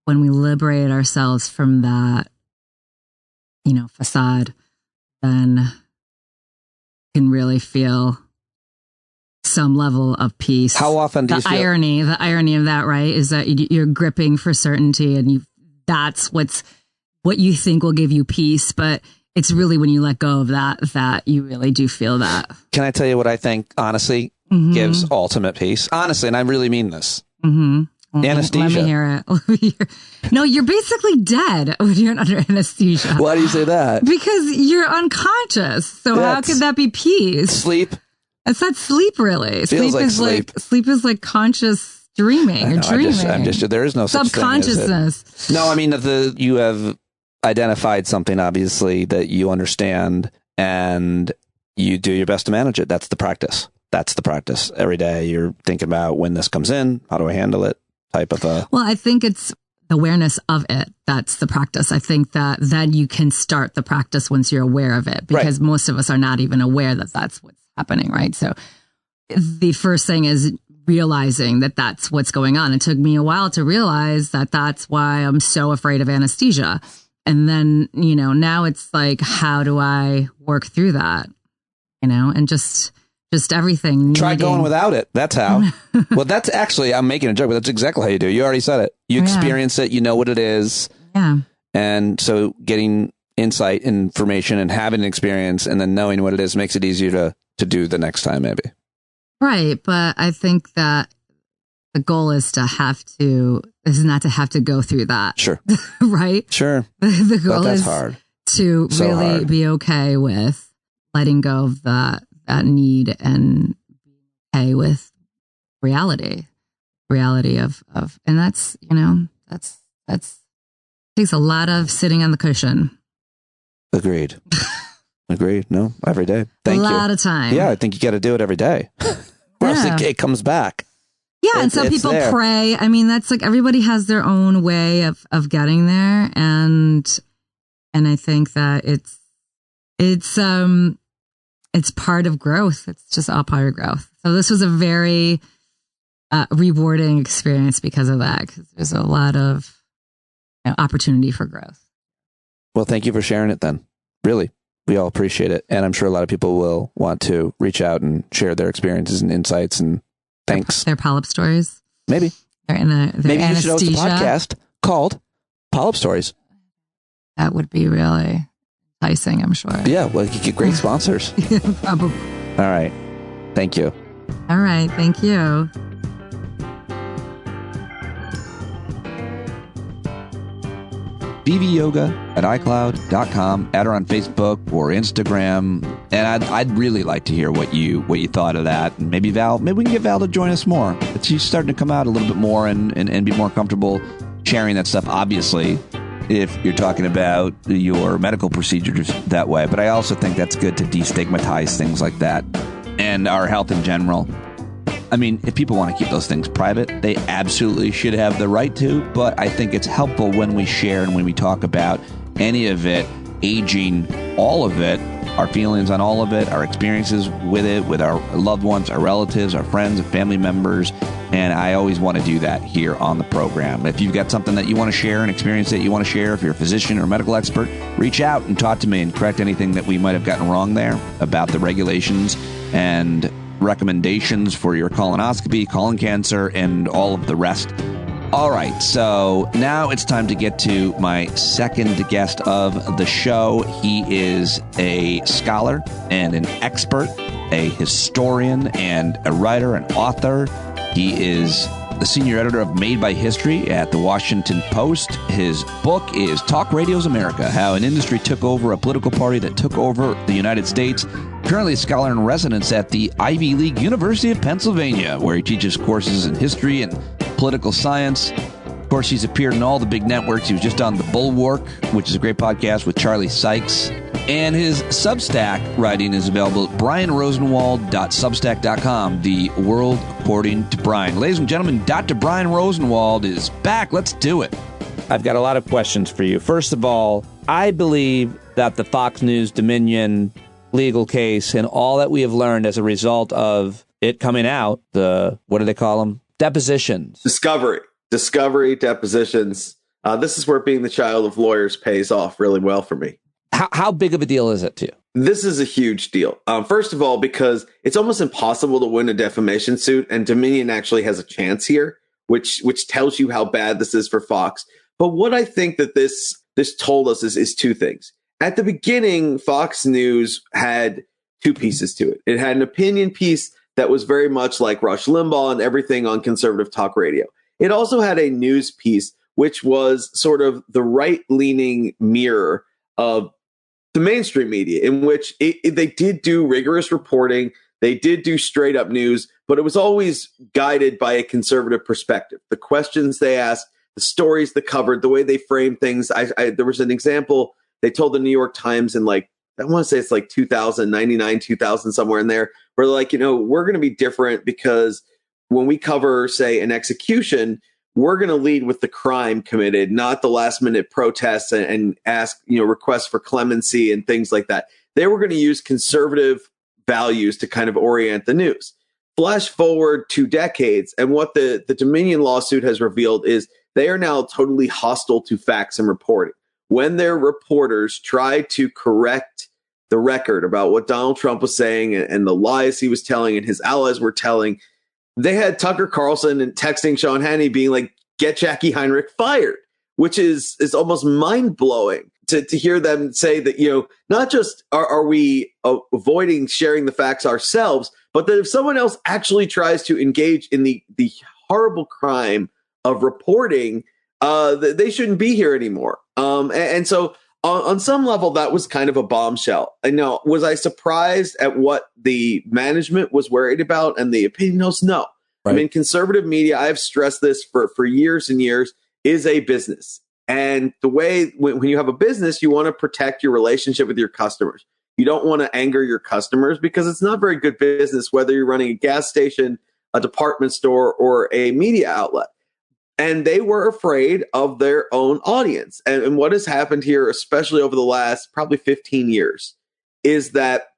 when we liberate ourselves from that, facade, then we can really feel some level of peace. How often do you feel the irony of that, right, is that you're gripping for certainty, and that's what you think will give you peace, but it's really when you let go of that you really do feel that. Can I tell you what I think, honestly, gives ultimate peace? Honestly, and I really mean this. Anesthesia. Let me hear it. No, you're basically dead when you're under anesthesia. Why do you say that? Because you're unconscious. So how could that be peace? Sleep. It's not sleep, really. Feels like sleep. Sleep is like conscious dreaming or dreaming. I'm just there is no such thing. Subconsciousness. No, I mean, you have identified something, obviously, that you understand, and you do your best to manage it. That's the practice. Every day you're thinking about when this comes in, how do I handle it, type of a... Well, I think it's awareness of it. That's the practice. I think that then you can start the practice once you're aware of it, because most of us are not even aware that that's what's happening, right? So the first thing is realizing that that's what's going on. It took me a while to realize that that's why I'm so afraid of anesthesia. And then, now it's like, how do I work through that? And just everything. Try going without it. That's how. Well, that's actually, I'm making a joke, but that's exactly how you do. You already said it. You experience it. You know what it is. Yeah. And so getting insight, information, and having an experience, and then knowing what it is makes it easier to do the next time, maybe. Right. But I think that the goal is not to have to go through that. Sure. Right? Sure. The goal that's is hard. To so really hard. Be okay with letting go of that need and be okay with reality of, and that's, that's takes a lot of sitting on the cushion. Agreed. No, every day. Thank you. A lot of time. Yeah, I think you got to do it every day. Or else it comes back. Yeah, and some people pray. I mean, that's like everybody has their own way of getting there, and I think that it's part of growth. It's just all part of growth. So this was a very rewarding experience because of that. Because there's a lot of opportunity for growth. Well, thank you for sharing it. Then, really, we all appreciate it, and I'm sure a lot of people will want to reach out and share their experiences and insights and. Thanks. Their polyp stories. Maybe. They're in their maybe anesthesia. You should host a podcast called Polyp Stories. That would be really enticing, I'm sure. Yeah, well, you get great sponsors. Probably. All right. Thank you. All right. Thank you. bvyoga@icloud.com. Add her on Facebook or Instagram. And I'd really like to hear what you thought of that. And maybe we can get Val to join us more. She's starting to come out a little bit more and be more comfortable sharing that stuff, obviously, if you're talking about your medical procedures that way. But I also think that's good to destigmatize things like that and our health in general. I mean, if people want to keep those things private, they absolutely should have the right to. But I think it's helpful when we share and when we talk about any of it, aging, all of it, our feelings on all of it, our experiences with it, with our loved ones, our relatives, our friends, and family members. And I always want to do that here on the program. If you've got something that you want to share, an experience that you want to share, if you're a physician or a medical expert, reach out and talk to me and correct anything that we might have gotten wrong there about the regulations and recommendations for your colonoscopy, colon cancer, and all of the rest. All right, so now it's time to get to my second guest of the show. He is a scholar and an expert, a historian and a writer and author. He is the senior editor of Made by History at the Washington Post. His book is Talk Radio's America, How an Industry Took Over a Political Party That Took Over the United States. Currently a scholar in residence at the Ivy League University of Pennsylvania, where he teaches courses in history and political science. Of course, he's appeared in all the big networks. He was just on The Bulwark, which is a great podcast with Charlie Sykes. And his Substack writing is available at brianrosenwald.substack.com, The World According to Brian. Ladies and gentlemen, Dr. Brian Rosenwald is back. Let's do it. I've got a lot of questions for you. First of all, I believe that the Fox News Dominion legal case and all that we have learned as a result of it coming out, what do they call them? Depositions. Discovery, depositions. This is where being the child of lawyers pays off really well for me. How big of a deal is it to you? This is a huge deal. First of all, because it's almost impossible to win a defamation suit, and Dominion actually has a chance here, which tells you how bad this is for Fox. But what I think that this told us is two things. At the beginning, Fox News had two pieces to it. It had an opinion piece that was very much like Rush Limbaugh and everything on conservative talk radio. It also had a news piece, which was sort of the right-leaning mirror of the mainstream media, in which they did do rigorous reporting. They did do straight-up news, but it was always guided by a conservative perspective. The questions they asked, the stories they covered, the way they framed things. There was an example. They told the New York Times in I want to say it's 2099, 2000, somewhere in there, where they're we're going to be different because when we cover, say, an execution, we're going to lead with the crime committed, not the last minute protests and ask, requests for clemency and things like that. They were going to use conservative values to kind of orient the news. flash forward 2 decades, and what the Dominion lawsuit has revealed is they are now totally hostile to facts and reporting. When their reporters tried to correct the record about what Donald Trump was saying and the lies he was telling and his allies were telling, they had Tucker Carlson and texting Sean Hannity being like, get Jackie Heinrich fired, which is almost mind-blowing to hear them say that, not just are we avoiding sharing the facts ourselves, but that if someone else actually tries to engage in the horrible crime of reporting, they shouldn't be here anymore. And so on some level, that was kind of a bombshell. And now, was I surprised at what the management was worried about and the opinions? No. Right. I mean, conservative media, I've stressed this for years and years, is a business. And the way when you have a business, you want to protect your relationship with your customers. You don't want to anger your customers because it's not very good business, whether you're running a gas station, a department store, or a media outlet. And they were afraid of their own audience. And what has happened here, especially over the last probably 15 years, is that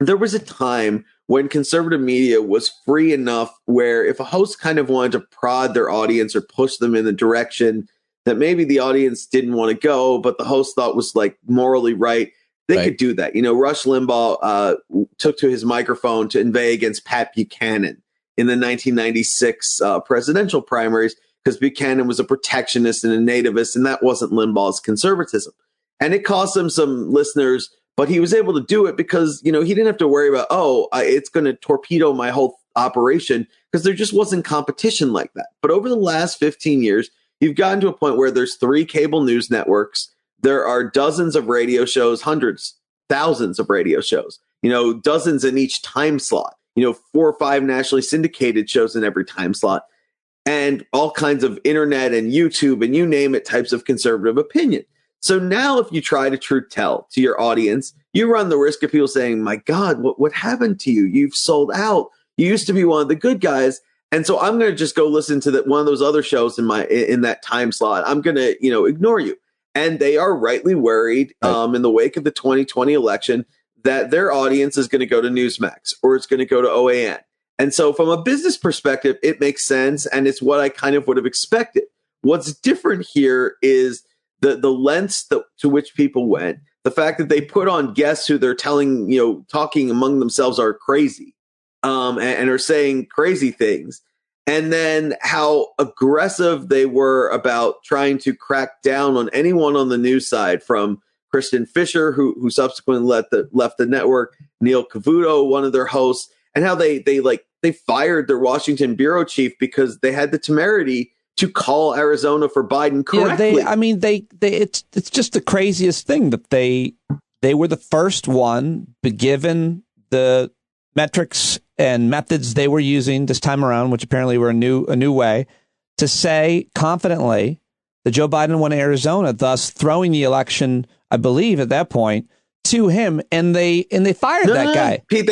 there was a time when conservative media was free enough where if a host kind of wanted to prod their audience or push them in the direction that maybe the audience didn't want to go, but the host thought was like morally right, they could do that. Rush Limbaugh took to his microphone to inveigh against Pat Buchanan in the 1996 presidential primaries because Buchanan was a protectionist and a nativist, and that wasn't Limbaugh's conservatism. And it cost him some listeners, but he was able to do it because, he didn't have to worry about, it's going to torpedo my whole operation, because there just wasn't competition like that. But over the last 15 years, you've gotten to a point where there's 3 cable news networks. There are dozens of radio shows, hundreds, thousands of radio shows, dozens in each time slot, 4 or 5 nationally syndicated shows in every time slot, and all kinds of internet and YouTube and you name it types of conservative opinion. So now if you try to truth tell to your audience, you run the risk of people saying, my God, what happened to you? You've sold out. You used to be one of the good guys. And so I'm going to just go listen to one of those other shows in that time slot. I'm going to, ignore you. And they are rightly worried in the wake of the 2020 election that their audience is going to go to Newsmax or it's going to go to OAN. And so from a business perspective, it makes sense. And it's what I kind of would have expected. What's different here is the lengths to which people went, the fact that they put on guests who they're telling, talking among themselves are crazy and are saying crazy things. And then how aggressive they were about trying to crack down on anyone on the news side, from Kristen Fisher, who subsequently left the network, Neil Cavuto, one of their hosts, and how they fired their Washington bureau chief because they had the temerity to call Arizona for Biden correctly. Yeah, it's just the craziest thing that they were the first one, given the metrics and methods they were using this time around, which apparently were a new way, to say confidently that Joe Biden won Arizona, thus throwing the election, I believe, at that point, to him, and they fired that guy. Pete,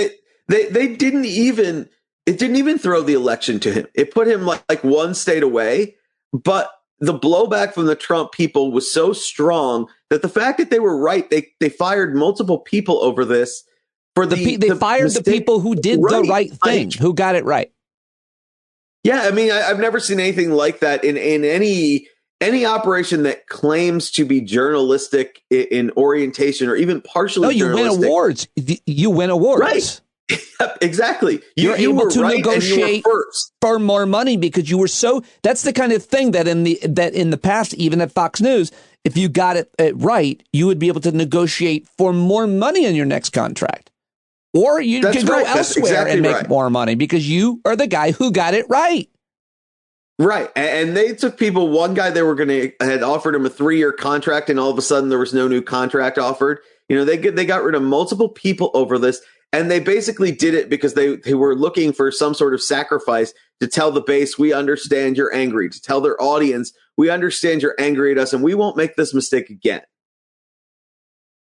they didn't even. It didn't even throw the election to him. It put him like one state away. But the blowback from the Trump people was so strong that the fact that they were right, they fired multiple people over this. They fired the people who did the right thing, who got it right. Yeah, I've never seen anything like that in any operation that claims to be journalistic in orientation or even partially journalistic. You win awards. Right. Exactly. You're able to negotiate for more money because you were so. That's the kind of thing that in the past, even at Fox News, if you got it right, you would be able to negotiate for more money in your next contract, or you could go elsewhere and make more money because you are the guy who got it right. Right. And they took people. One guy had offered him a 3-year contract, and all of a sudden there was no new contract offered. They got rid of multiple people over this. And they basically did it because they were looking for some sort of sacrifice to tell the base, we understand you're angry, to tell their audience, we understand you're angry at us, and we won't make this mistake again.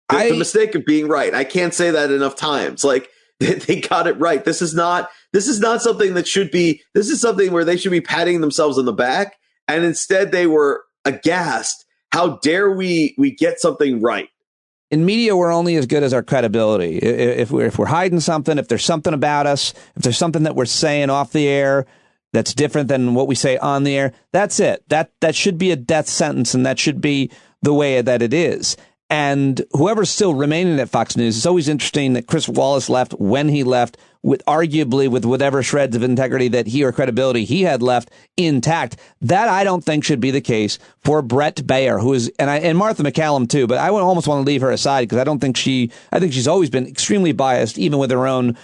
The mistake of being right. I can't say that enough times. Like, they got it right. This is not something that should be, this is something where they should be patting themselves on the back. And instead they were aghast. How dare we get something right? in media, we're only as good as our credibility. If we're hiding something, if there's something about us, if there's something that we're saying off the air that's different than what we say on the air, that's it. That should be a death sentence, and that should be the way that it is. And whoever's still remaining at Fox News, it's always interesting that Chris Wallace left when he left, with arguably with whatever shreds of integrity that he or credibility he had left intact. That I don't think should be the case for Brett Baier, who is, and Martha McCallum too, but I would almost want to leave her aside because I think she's always been extremely biased, even with her own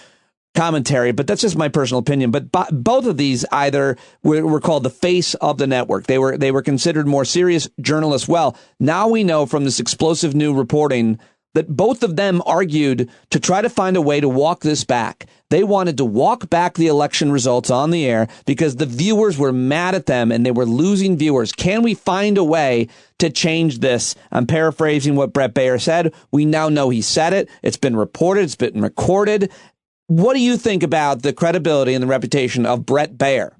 commentary, but that's just my personal opinion. But both of these either were called the face of the network. They were considered more serious journalists. Well, now we know from this explosive new reporting that both of them argued to try to find a way to walk this back. They wanted to walk back the election results on the air because the viewers were mad at them and they were losing viewers. Can we find a way to change this? I'm paraphrasing what Brett Baier said. We now know he said it. It's been reported. It's been recorded. What do you think about the credibility and the reputation of Brett Baier?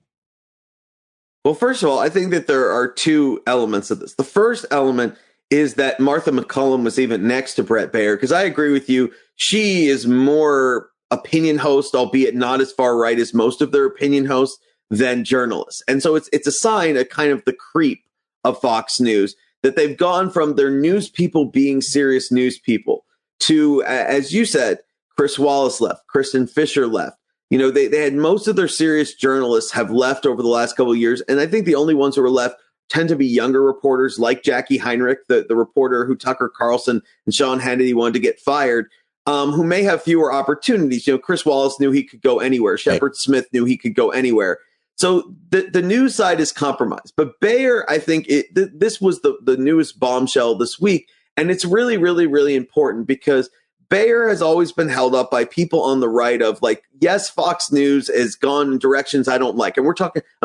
Well, first of all, I think that there are two elements of this. The first element is that Martha McCallum was even next to Brett Baier, because I agree with you. She is more opinion host, albeit not as far right as most of their opinion hosts, than journalists. And so it's a sign of kind of the creep of Fox News, that they've gone from their news people being serious news people to, as you said, Chris Wallace left, Kristen Fisher left. You know, they had most of their serious journalists have left over the last couple of years. And I think the only ones who are left tend to be younger reporters like Jackie Heinrich, the reporter who Tucker Carlson and Sean Hannity wanted to get fired, who may have fewer opportunities. You know, Chris Wallace knew he could go anywhere. Shepard Smith knew he could go anywhere. So the news side is compromised. But Baier, I think this was the newest bombshell this week. And it's really, really, really important because Baier has always been held up by people on the right of like, yes, Fox News has gone in directions I don't like. And I'm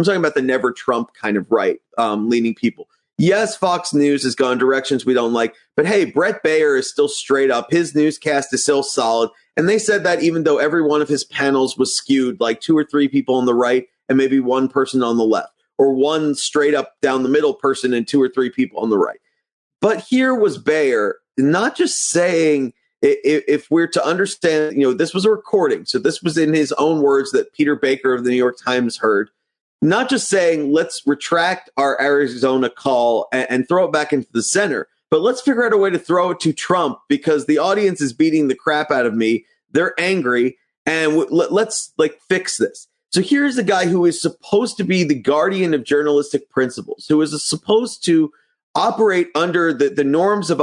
talking about the never Trump kind of right leaning people. Yes, Fox News has gone directions we don't like. But hey, Brett Baier is still straight up. His newscast is still solid. And they said that even though every one of his panels was skewed, like 2 or 3 people on the right and maybe one person on the left, or one straight up down the middle person and 2 or 3 people on the right. But here was Baier not just saying, if we're to understand, you know, this was a recording. So this was in his own words that Peter Baker of the New York Times heard, not just saying, let's retract our Arizona call and throw it back into the center, but let's figure out a way to throw it to Trump because the audience is beating the crap out of me. They're angry and let's like fix this. So here's a guy who is supposed to be the guardian of journalistic principles, who is supposed to operate under the norms of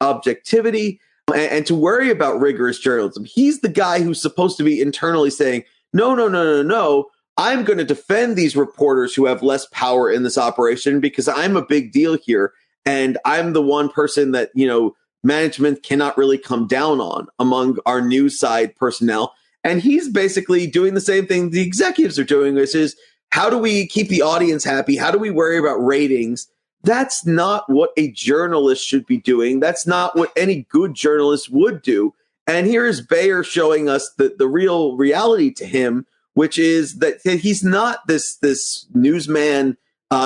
objectivity and to worry about rigorous journalism. He's the guy who's supposed to be internally saying, no. I'm going to defend these reporters who have less power in this operation because I'm a big deal here. And I'm the one person that, you know, management cannot really come down on among our news side personnel. And he's basically doing the same thing the executives are doing, which is how do we keep the audience happy? How do we worry about ratings? That's not what a journalist should be doing. That's not what any good journalist would do. And here is Baier showing us the real reality to him, which is that he's not this newsman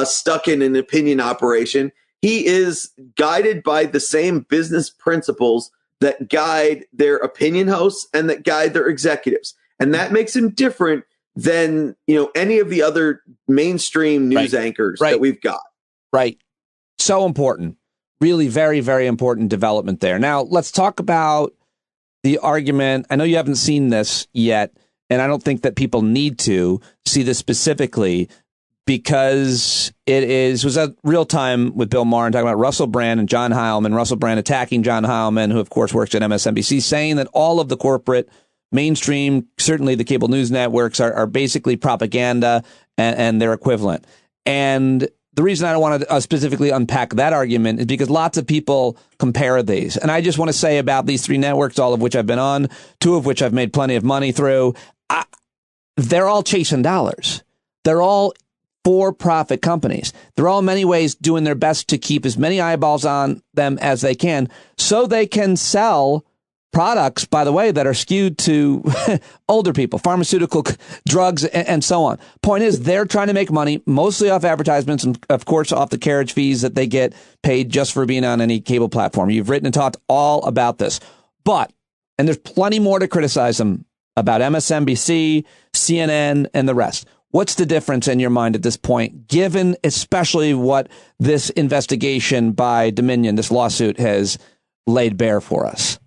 stuck in an opinion operation. He is guided by the same business principles that guide their opinion hosts and that guide their executives. And that makes him different than, you know, any of the other mainstream news anchors that we've got. Right. So important. Really very, very important development there. Now, let's talk about the argument. I know you haven't seen this yet, and I don't think that people need to see this specifically because it was at real time with Bill Maher and talking about Russell Brand and John Heilman. Russell Brand attacking John Heilman, who, of course, works at MSNBC, saying that all of the corporate mainstream, certainly the cable news networks, are basically propaganda and their equivalent. And the reason I don't want to specifically unpack that argument is because lots of people compare these. And I just want to say about these 3 networks, all of which I've been on, 2 of which I've made plenty of money through, they're all chasing dollars. They're all for-profit companies. They're all in many ways doing their best to keep as many eyeballs on them as they can so they can sell products, by the way, that are skewed to older people, pharmaceutical drugs, and so on. Point is, they're trying to make money mostly off advertisements and, of course, off the carriage fees that they get paid just for being on any cable platform. You've written and talked all about this. But, and there's plenty more to criticize them about MSNBC, CNN, and the rest. What's the difference in your mind at this point, given especially what this investigation by Dominion, this lawsuit, has laid bare for us?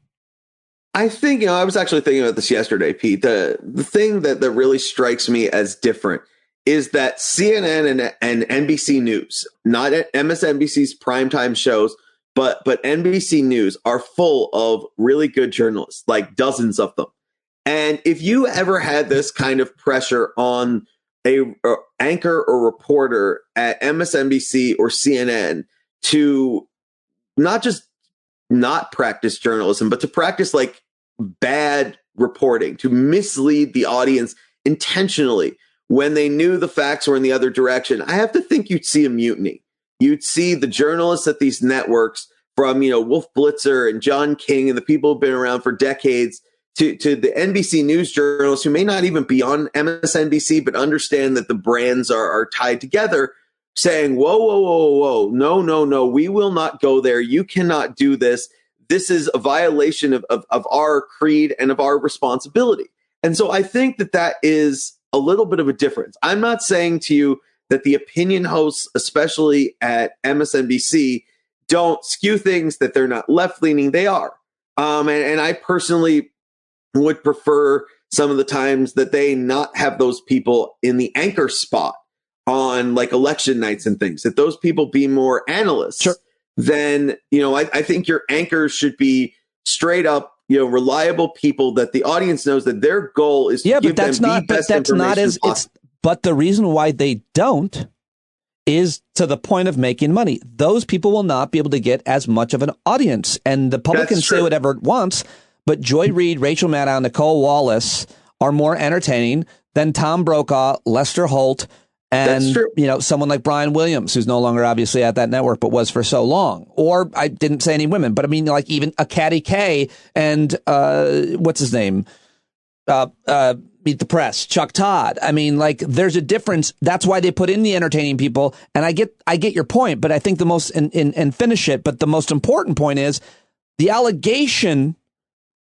I think, I was actually thinking about this yesterday, Pete. The thing that really strikes me as different is that CNN and NBC News, not MSNBC's primetime shows, but NBC News are full of really good journalists, like dozens of them. And if you ever had this kind of pressure on a anchor or reporter at MSNBC or CNN to not just not practice journalism, but to practice like bad reporting, to mislead the audience intentionally when they knew the facts were in the other direction, I have to think you'd see a mutiny. You'd see the journalists at these networks, from, Wolf Blitzer and John King and the people who've been around for decades, to the NBC News journalists who may not even be on MSNBC, but understand that the brands are tied together, saying, whoa, no, we will not go there. You cannot do this. This is a violation of our creed and of our responsibility. And so I think that is a little bit of a difference. I'm not saying to you that the opinion hosts, especially at MSNBC, don't skew things, that they're not left-leaning. They are. And I personally would prefer some of the times that they not have those people in the anchor spot on like election nights and things, that those people be more analysts. Sure. Then, I think your anchors should be straight up, reliable people that the audience knows that their goal is to give them the best information possible. But the reason why they don't is to the point of making money. Those people will not be able to get as much of an audience, and the public can say whatever it wants. But Joy Reid, Rachel Maddow, Nicole Wallace are more entertaining than Tom Brokaw, Lester Holt, and someone like Brian Williams, who's no longer obviously at that network, but was for so long. Or I didn't say any women, but I mean, like even a Caddy K and what's his name? Meet the Press, Chuck Todd. I mean, like, there's a difference. That's why they put in the entertaining people. And I get your point, but I think the most and finish it. But the most important point is the allegation.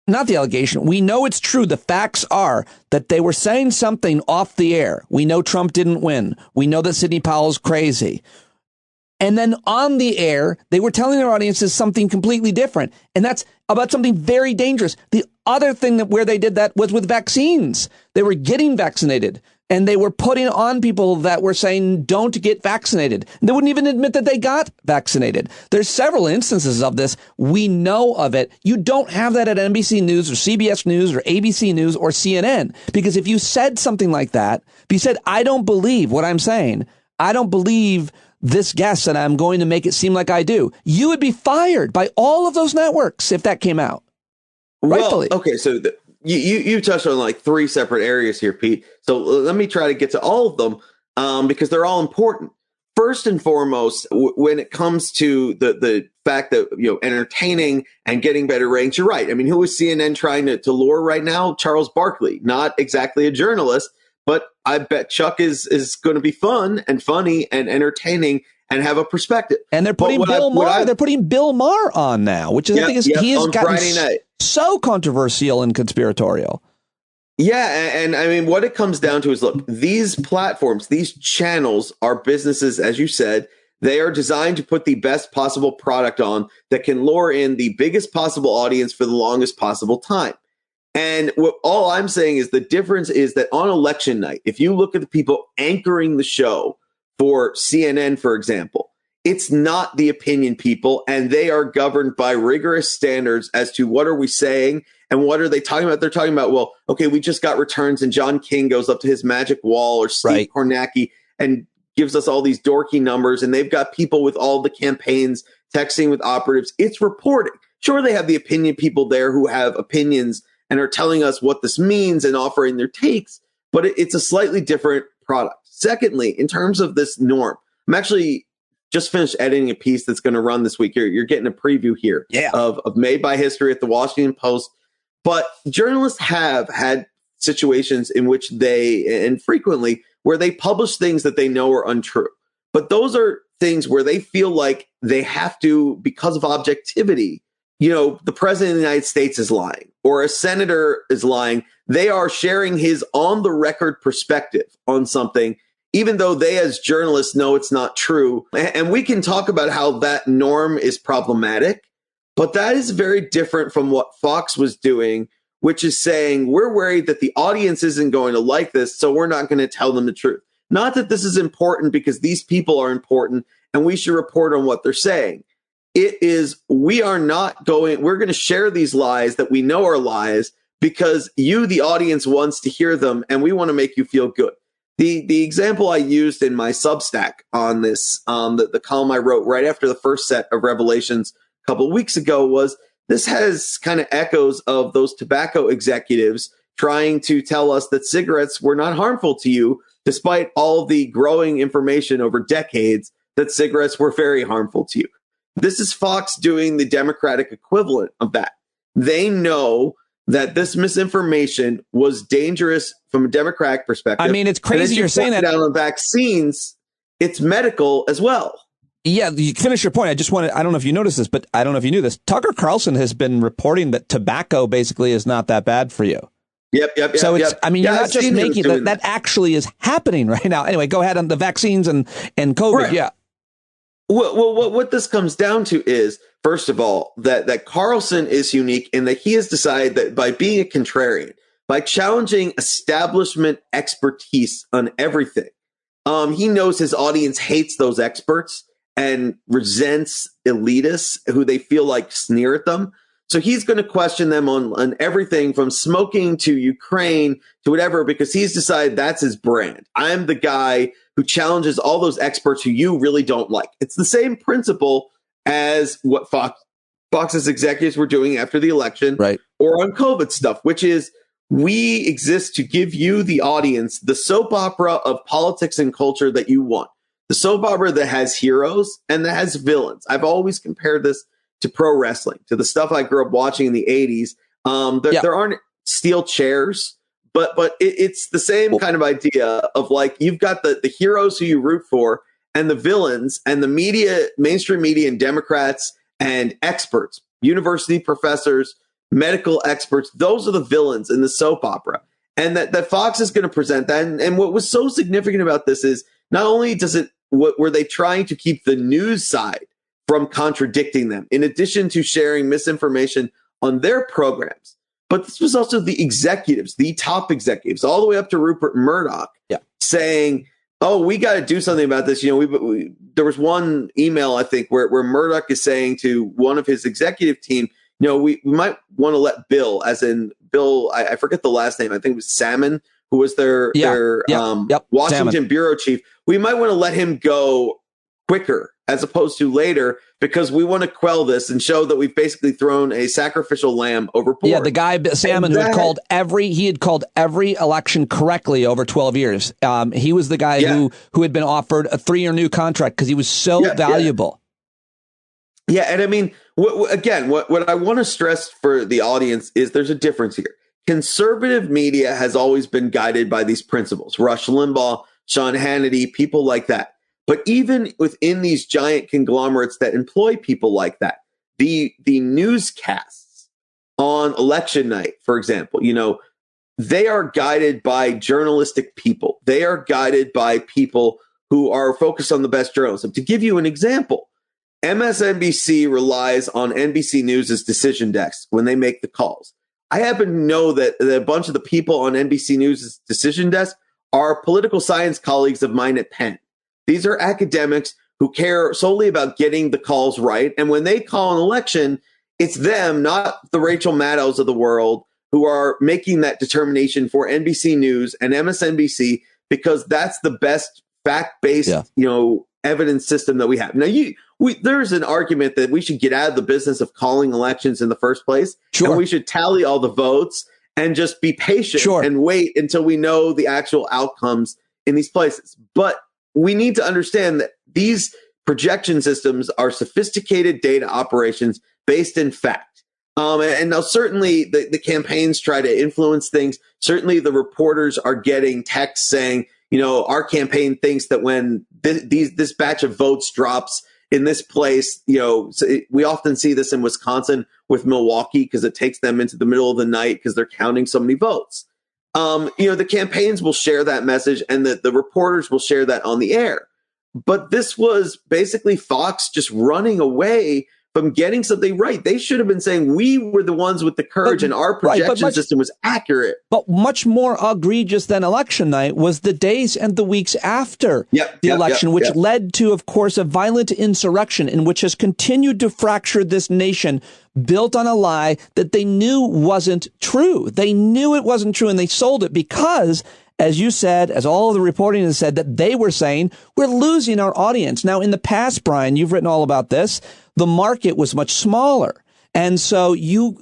Not the allegation. We know it's true. The facts are that they were saying something off the air. We know Trump didn't win. We know that Sidney Powell's crazy. And then on the air, they were telling their audiences something completely different. And that's about something very dangerous. The other thing where they did that was with vaccines. They were getting vaccinated. And they were putting on people that were saying, don't get vaccinated. They wouldn't even admit that they got vaccinated. There's several instances of this. We know of it. You don't have that at NBC News or CBS News or ABC News or CNN. Because if you said something like that, if you said, I don't believe what I'm saying, I don't believe this guest, and I'm going to make it seem like I do, you would be fired by all of those networks if that came out. Rightfully. Well, okay, so you touched on like three separate areas here, Pete. So let me try to get to all of them because they're all important. First and foremost, when it comes to the fact that, entertaining and getting better ratings, you're right. I mean, who is CNN trying to lure right now? Charles Barkley, not exactly a journalist, but I bet Chuck is going to be fun and funny and entertaining and have a perspective. And they're putting Bill Maher. They're putting Bill Maher on now, which is I think he has gotten so controversial and conspiratorial. Yeah, and I mean, what it comes down to is, look, these platforms, these channels are businesses, as you said. They are designed to put the best possible product on that can lure in the biggest possible audience for the longest possible time. And all I'm saying is the difference is that on election night, if you look at the people anchoring the show for CNN, for example, it's not the opinion people, and they are governed by rigorous standards as to what are we saying and what are they talking about. They're talking about, well, okay, we just got returns, and John King goes up to his magic wall, or Steve Kornacki and gives us all these dorky numbers, and they've got people with all the campaigns texting with operatives. It's reporting. Sure, they have the opinion people there who have opinions and are telling us what this means and offering their takes, but it's a slightly different product. Secondly, in terms of this norm, I'm actually just finished editing a piece that's going to run this week. You're getting a preview here of Made by History at the Washington Post. But journalists have had situations in which and frequently, where they publish things that they know are untrue. But those are things where they feel like they have to, because of objectivity, the president of the United States is lying or a senator is lying. They are sharing his on the record perspective on something, even though they as journalists know it's not true. And we can talk about how that norm is problematic, but that is very different from what Fox was doing, which is saying we're worried that the audience isn't going to like this, so we're not going to tell them the truth. Not that this is important because these people are important and we should report on what they're saying. It is, we're going to share these lies that we know are lies because you, the audience, wants to hear them and we want to make you feel good. The example I used in my Substack on this, the column I wrote right after the first set of revelations a couple of weeks ago was, this has kind of echoes of those tobacco executives trying to tell us that cigarettes were not harmful to you, despite all the growing information over decades that cigarettes were very harmful to you. This is Fox doing the Democratic equivalent of that. They know that this misinformation was dangerous from a Democratic perspective. I mean, it's crazy you're saying that. Down on vaccines, it's medical as well. Yeah, you finish your point. I don't know if you noticed this, but I don't know if you knew this. Tucker Carlson has been reporting that tobacco basically is not that bad for you. Yep. So it's, I mean, you're not just making that actually is happening right now. Anyway, go ahead on the vaccines and COVID. Right. Yeah. Well, what this comes down to is, first of all, that Carlson is unique in that he has decided that by being a contrarian, by challenging establishment expertise on everything, he knows his audience hates those experts and resents elitists who they feel like sneer at them. So he's going to question them on everything from smoking to Ukraine to whatever, because he's decided that's his brand. I'm the guy who challenges all those experts who you really don't like. It's the same principle as what Fox's executives were doing after the election, right, or on COVID stuff, which is we exist to give you, the audience, the soap opera of politics and culture that you want. The soap opera that has heroes and that has villains. I've always compared this to pro wrestling, to the stuff I grew up watching in the 80s. There aren't steel chairs, but it's the same kind of idea of like, you've got the heroes who you root for and the villains, and the media, mainstream media and Democrats and experts, university professors, medical experts. Those are the villains in the soap opera. And that Fox is going to present that. And what was so significant about this is not only were they trying to keep the news side from contradicting them, in addition to sharing misinformation on their programs, but this was also the executives, the top executives, all the way up to Rupert Murdoch, saying, oh, we got to do something about this. There was one email, I think, where Murdoch is saying to one of his executive team, we might want to let Bill, as in Bill, I forget the last name. I think it was Salmon, who was their Washington Salmon bureau chief. We might want to let him go quicker as opposed to later, because we want to quell this and show that we've basically thrown a sacrificial lamb overboard. Yeah, the guy Salmon, who had called every election correctly over 12 years. He was the guy who had been offered a 3-year new contract because he was so valuable. Yeah, and I mean, what I want to stress for the audience is there's a difference here. Conservative media has always been guided by these principles. Rush Limbaugh, Sean Hannity, people like that. But even within these giant conglomerates that employ people like that, the newscasts on election night, for example, they are guided by journalistic people. They are guided by people who are focused on the best journalism. To give you an example, MSNBC relies on NBC News' decision desk when they make the calls. I happen to know that a bunch of the people on NBC News' decision desk are political science colleagues of mine at Penn. These are academics who care solely about getting the calls right. And when they call an election, it's them, not the Rachel Maddows of the world, who are making that determination for NBC News and MSNBC, because that's the best fact-based, evidence system that we have. Now, there's an argument that we should get out of the business of calling elections in the first place. Sure. And we should tally all the votes and just be patient and wait until we know the actual outcomes in these places. But we need to understand that these projection systems are sophisticated data operations based in fact. And now certainly the campaigns try to influence things. Certainly the reporters are getting texts saying, our campaign thinks that when this batch of votes drops in this place, we often see this in Wisconsin with Milwaukee because it takes them into the middle of the night because they're counting so many votes. The campaigns will share that message and the reporters will share that on the air. But this was basically Fox just running away from getting something right. They should have been saying we were the ones with the courage and our projection system was accurate. But much more egregious than election night was the days and the weeks after the election, which led to, of course, a violent insurrection in which has continued to fracture this nation, built on a lie that they knew wasn't true. They knew it wasn't true, and they sold it because, as you said, as all of the reporting has said, that they were saying, we're losing our audience. Now, in the past, Brian, you've written all about this, the market was much smaller. And so you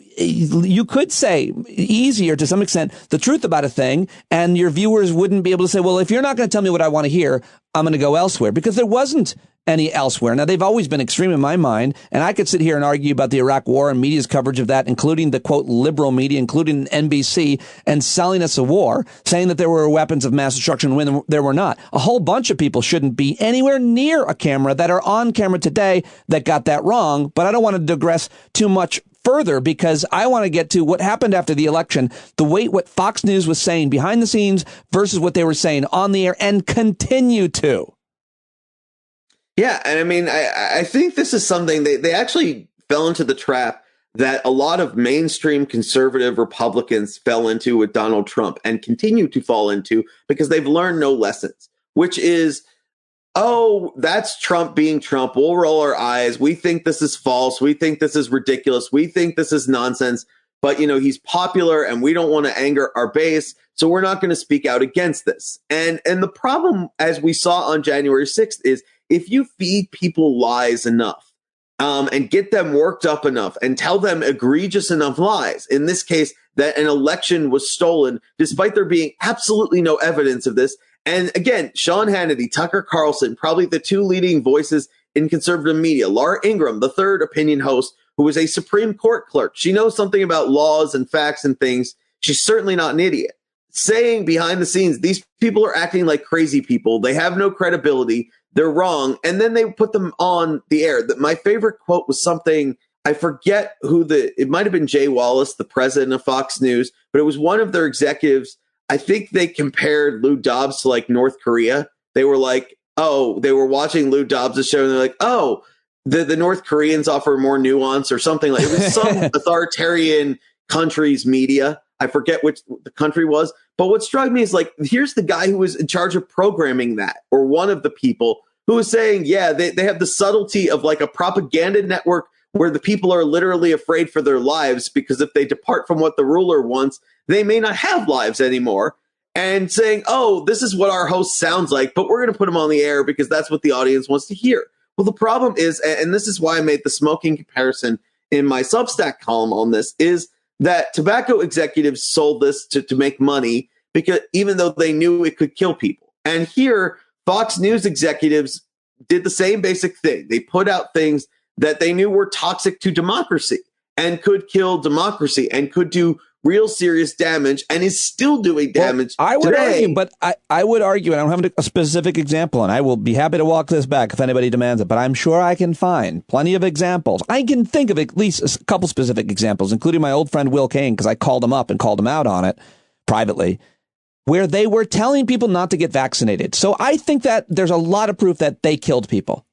could say easier to some extent the truth about a thing, and your viewers wouldn't be able to say, well, if you're not going to tell me what I want to hear, I'm going to go elsewhere, because there wasn't any elsewhere. Now, they've always been extreme in my mind, and I could sit here and argue about the Iraq war and media's coverage of that, including the, quote, liberal media, including NBC, and selling us a war, saying that there were weapons of mass destruction when there were not. A whole bunch of people shouldn't be anywhere near a camera that are on camera today that got that wrong, but I don't want to digress too much further because I want to get to what happened after the election, what Fox News was saying behind the scenes versus what they were saying on the air and continue to. Yeah, and I mean, I think this is something they actually fell into the trap that a lot of mainstream conservative Republicans fell into with Donald Trump and continue to fall into because they've learned no lessons, which is, oh, that's Trump being Trump. We'll roll our eyes. We think this is false. We think this is ridiculous. We think this is nonsense. But, he's popular and we don't want to anger our base. So we're not going to speak out against this. And the problem, as we saw on January 6th, is if you feed people lies enough and get them worked up enough and tell them egregious enough lies, in this case, that an election was stolen, despite there being absolutely no evidence of this. And again, Sean Hannity, Tucker Carlson, probably the two leading voices in conservative media, Laura Ingraham, the third opinion host, who was a Supreme Court clerk. She knows something about laws and facts and things. She's certainly not an idiot. Saying behind the scenes, these people are acting like crazy people. They have no credibility. They're wrong. And then they put them on the air. My favorite quote was something, I forget it might have been Jay Wallace, the president of Fox News, but it was one of their executives. I think they compared Lou Dobbs to like North Korea. They were like, they were watching Lou Dobbs' show and they're like, the North Koreans offer more nuance or something like it was some authoritarian country's media. I forget which the country was. But what struck me is like, here's the guy who was in charge of programming that, or one of the people who was saying, they have the subtlety of like a propaganda network where the people are literally afraid for their lives because if they depart from what the ruler wants, they may not have lives anymore. And saying, this is what our host sounds like, but we're going to put him on the air because that's what the audience wants to hear. Well, the problem is, and this is why I made the smoking comparison in my Substack column on this, is that tobacco executives sold this to make money because even though they knew it could kill people. And here, Fox News executives did the same basic thing. They put out things that they knew were toxic to democracy and could kill democracy and could do real serious damage and is still doing damage I would today. argue, but I would argue, and I don't have a specific example, and I will be happy to walk this back if anybody demands it, but I'm sure I can find plenty of examples. I can think of at least a couple specific examples, including my old friend Will Kane, because I called him up and called him out on it privately, where they were telling people not to get vaccinated. So I think that there's a lot of proof that they killed people.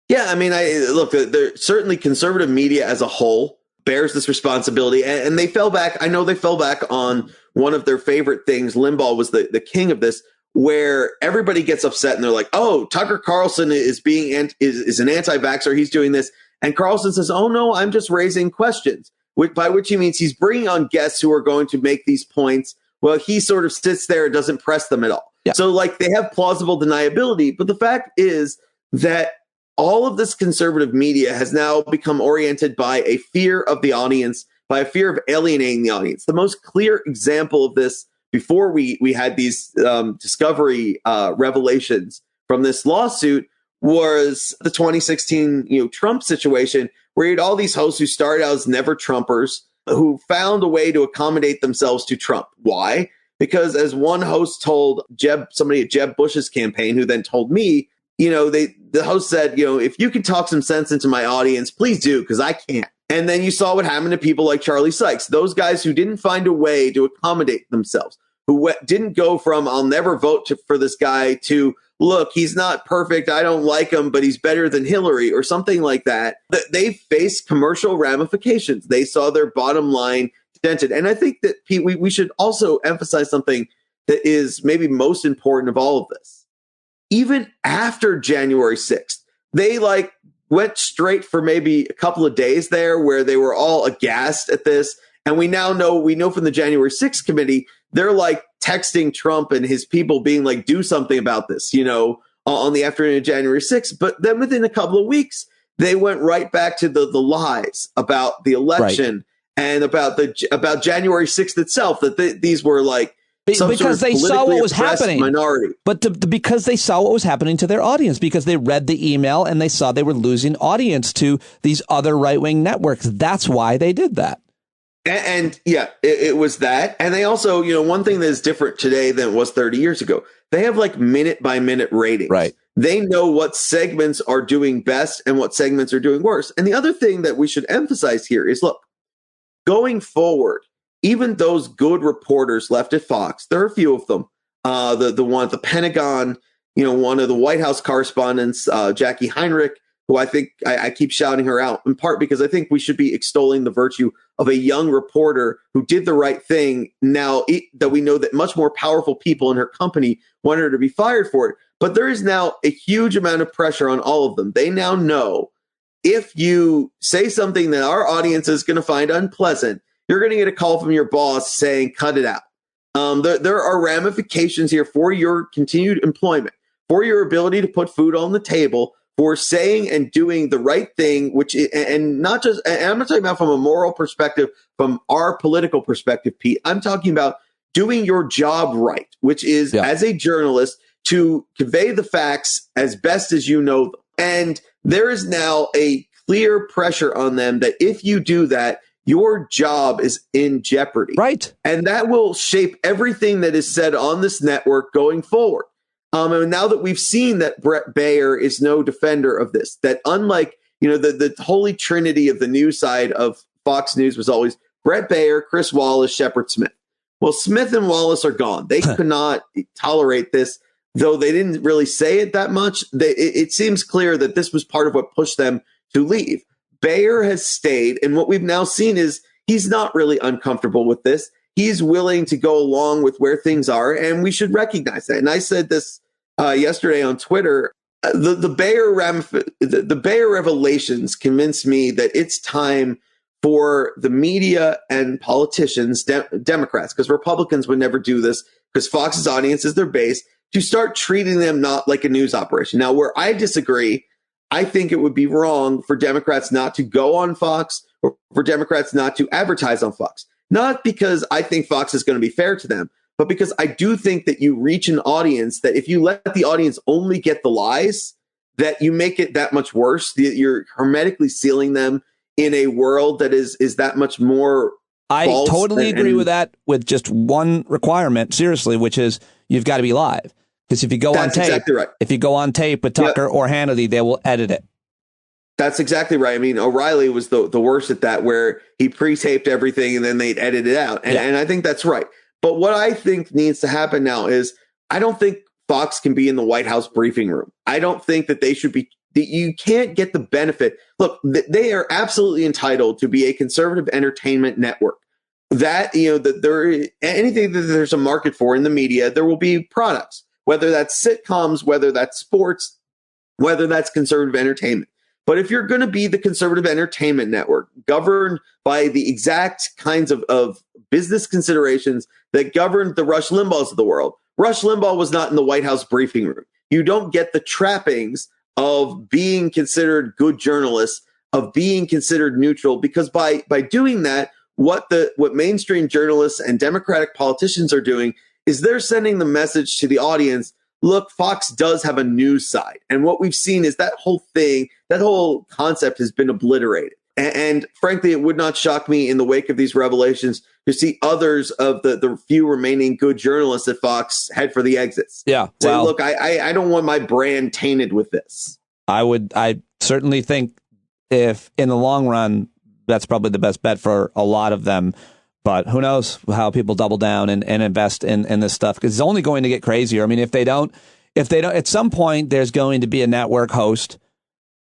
Yeah, I mean, look, certainly conservative media as a whole bears this responsibility, and they fell back. I know they fell back on one of their favorite things. Limbaugh was the king of this, where everybody gets upset and they're like, Tucker Carlson is an anti-vaxxer. He's doing this. And Carlson says, no, I'm just raising questions, by which he means he's bringing on guests who are going to make these points. Well, he sort of sits there and doesn't press them at all. Yeah. So like they have plausible deniability. But the fact is that all of this conservative media has now become oriented by a fear of the audience, by a fear of alienating the audience. The most clear example of this before we had these discovery revelations from this lawsuit was the 2016, Trump situation, where you had all these hosts who started out as never Trumpers, who found a way to accommodate themselves to Trump. Why? Because as one host told somebody at Jeb Bush's campaign, who then told me, the host said, if you can talk some sense into my audience, please do, because I can't. And then you saw what happened to people like Charlie Sykes, those guys who didn't find a way to accommodate themselves, who didn't go from I'll never vote for this guy to, look, he's not perfect, I don't like him, but he's better than Hillary, or something like that. They faced commercial ramifications. They saw their bottom line dented. And I think that, Pete, we should also emphasize something that is maybe most important of all of this. Even after January 6th, they went straight for maybe a couple of days there where they were all aghast at this. And we know from the January 6th committee, they're texting Trump and his people being do something about this, on the afternoon of January 6th. But then within a couple of weeks, they went right back to the lies about the election and about January 6th itself, that these were because they saw what was happening. Minority. But because they saw what was happening to their audience, because they read the email and they saw they were losing audience to these other right-wing networks. That's why they did that. And it was that. And they also, one thing that is different today than it was 30 years ago, they have minute by minute ratings. Right. They know what segments are doing best and what segments are doing worse. And the other thing that we should emphasize here is, look, going forward, even those good reporters left at Fox, there are a few of them. The one at the Pentagon, one of the White House correspondents, Jackie Heinrich, who I think I keep shouting her out, in part because I think we should be extolling the virtue of a young reporter who did the right thing, now that we know that much more powerful people in her company wanted her to be fired for it. But there is now a huge amount of pressure on all of them. They now know if you say something that our audience is going to find unpleasant, you're going to get a call from your boss saying, cut it out. There are ramifications here for your continued employment, for your ability to put food on the table, for saying and doing the right thing, and not just, and I'm not talking about from a moral perspective, from our political perspective, Pete. I'm talking about doing your job right, which is, as a journalist, to convey the facts as best as you know them. And there is now a clear pressure on them that if you do that, your job is in jeopardy. Right. And that will shape everything that is said on this network going forward. And now that we've seen that Brett Baer is no defender of this, that unlike, the holy trinity of the news side of Fox News was always Brett Baer, Chris Wallace, Shepard Smith. Well, Smith and Wallace are gone. They could not tolerate this, though they didn't really say it that much. It seems clear that this was part of what pushed them to leave. Baer has stayed, and what we've now seen is he's not really uncomfortable with this. He's willing to go along with where things are, and we should recognize that. And I said this yesterday on Twitter. The Baer revelations convinced me that it's time for the media and politicians, Democrats, because Republicans would never do this, because Fox's audience is their base, to start treating them not like a news operation. Now, where I disagree, I think it would be wrong for Democrats not to go on Fox or for Democrats not to advertise on Fox. Not because I think Fox is going to be fair to them, but because I do think that you reach an audience that if you let the audience only get the lies, that you make it that much worse. You're hermetically sealing them in a world that is that much more I false. Totally agree with that, with just one requirement, seriously, which is you've got to be live. Because if you go on tape, exactly right. If you go on tape with Tucker or Hannity, they will edit it. That's exactly right. I mean, O'Reilly was the worst at that, where he pre-taped everything and then they'd edit it out. And I think that's right. But what I think needs to happen now is I don't think Fox can be in the White House briefing room. I don't think that they should be. You can't get the benefit. Look, they are absolutely entitled to be a conservative entertainment network. That, anything that there's a market for in the media, there will be products, whether that's sitcoms, whether that's sports, whether that's conservative entertainment. But if you're going to be the conservative entertainment network governed by the exact kinds of business considerations that governed the Rush Limbaughs of the world, Rush Limbaugh was not in the White House briefing room. You don't get the trappings of being considered good journalists, of being considered neutral, because by doing that, what mainstream journalists and Democratic politicians are doing is they're sending the message to the audience, look, Fox does have a news side. And what we've seen is that whole thing, that whole concept has been obliterated. And frankly, it would not shock me in the wake of these revelations to see others of the few remaining good journalists at Fox head for the exits. Yeah. Say, look, I don't want my brand tainted with this. I certainly think if in the long run, that's probably the best bet for a lot of them. But who knows how people double down and invest in this stuff, because it's only going to get crazier. I mean, if they don't, at some point, there's going to be a network host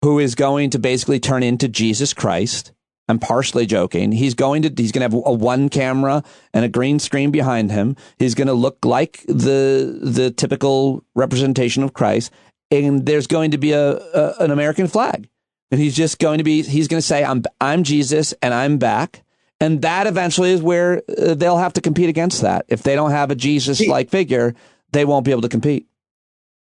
who is going to basically turn into Jesus Christ. I'm partially joking. He's going to have a one camera and a green screen behind him. He's going to look like the typical representation of Christ. And there's going to be an American flag. And he's going to say, I'm Jesus and I'm back. And that eventually is where they'll have to compete against that. If they don't have a Jesus-like figure, they won't be able to compete.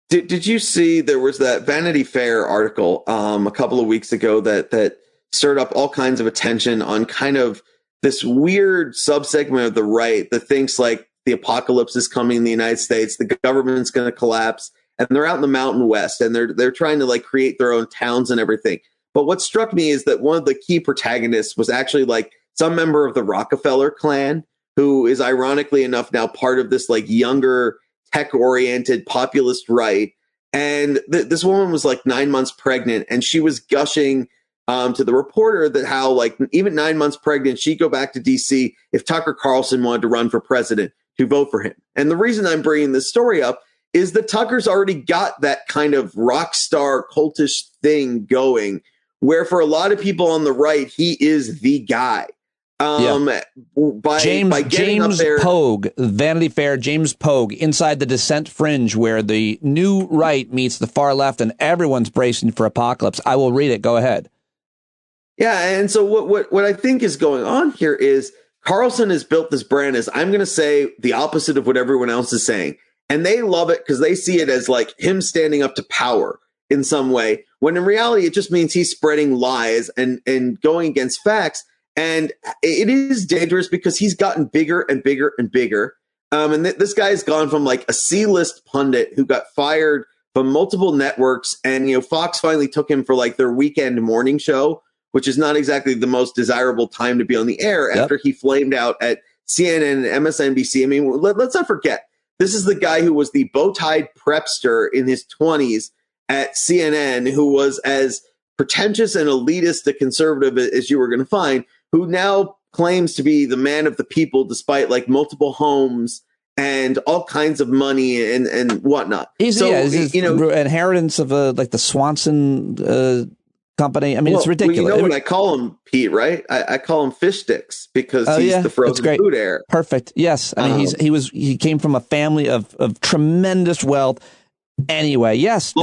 Did you see there was that Vanity Fair article a couple of weeks ago that stirred up all kinds of attention on kind of this weird subsegment of the right that thinks like the apocalypse is coming in the United States, the government's going to collapse, and they're out in the Mountain West and they're trying to like create their own towns and everything. But what struck me is that one of the key protagonists was actually like some member of the Rockefeller clan, who is ironically enough now part of this like younger tech-oriented populist right. And this woman was like 9 months pregnant, and she was gushing to the reporter that how like even 9 months pregnant, she'd go back to DC if Tucker Carlson wanted to run for president to vote for him. And the reason I'm bringing this story up is that Tucker's already got that kind of rock star cultish thing going, where for a lot of people on the right, he is the guy. By getting up there, Pogue, Vanity Fair, James Pogue, inside the dissent fringe where the new right meets the far left and everyone's bracing for apocalypse. I will read it. Go ahead. Yeah. And so what I think is going on here is Carlson has built this brand as, I'm going to say the opposite of what everyone else is saying. And they love it because they see it as like him standing up to power in some way, when in reality, it just means he's spreading lies and going against facts. And it is dangerous because he's gotten bigger and bigger and bigger. And this guy's gone from like a C-list pundit who got fired from multiple networks. And, Fox finally took him for like their weekend morning show, which is not exactly the most desirable time to be on the air after he flamed out at CNN and MSNBC. I mean, let's not forget, this is the guy who was the bow-tied prepster in his 20s at CNN, who was as pretentious and elitist a conservative as you were going to find, who now claims to be the man of the people despite like multiple homes and all kinds of money and whatnot. He's inheritance of like the Swanson company. I mean, it's ridiculous. What I call him, Pete, right? I call him fish sticks because he's the frozen food heir. Perfect. Yes. I mean, he came from a family of tremendous wealth. Anyway, yes.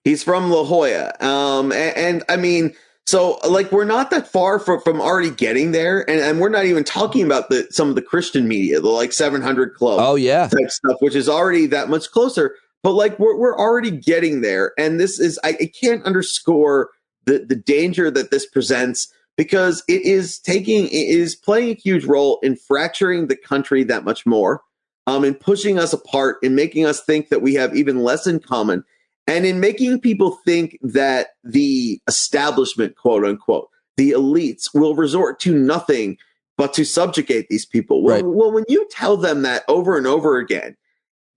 He's from La Jolla. And I mean, so like we're not that far from already getting there, and we're not even talking about some of the Christian media, the like 700 Club, type stuff, which is already that much closer. But like we're already getting there, and this is I can't underscore the danger that this presents, because it is playing a huge role in fracturing the country that much more, and pushing us apart and making us think that we have even less in common. And in making people think that the establishment, quote unquote, the elites will resort to nothing but to subjugate these people. Well, when you tell them that over and over again,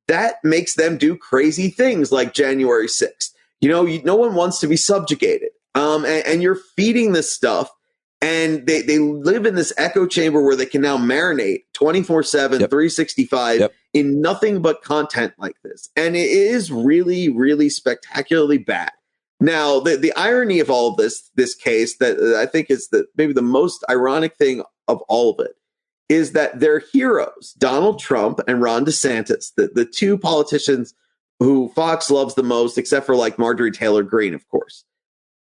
that makes them do crazy things like January 6th. No one wants to be subjugated. And you're feeding this stuff, and they live in this echo chamber where they can now marinate 24/7, 365 in nothing but content like this. And it is really, really spectacularly bad. Now, the irony of all of this case that I think is maybe the most ironic thing of all of it is that their heroes, Donald Trump and Ron DeSantis, the two politicians who Fox loves the most, except for like Marjorie Taylor Greene, of course,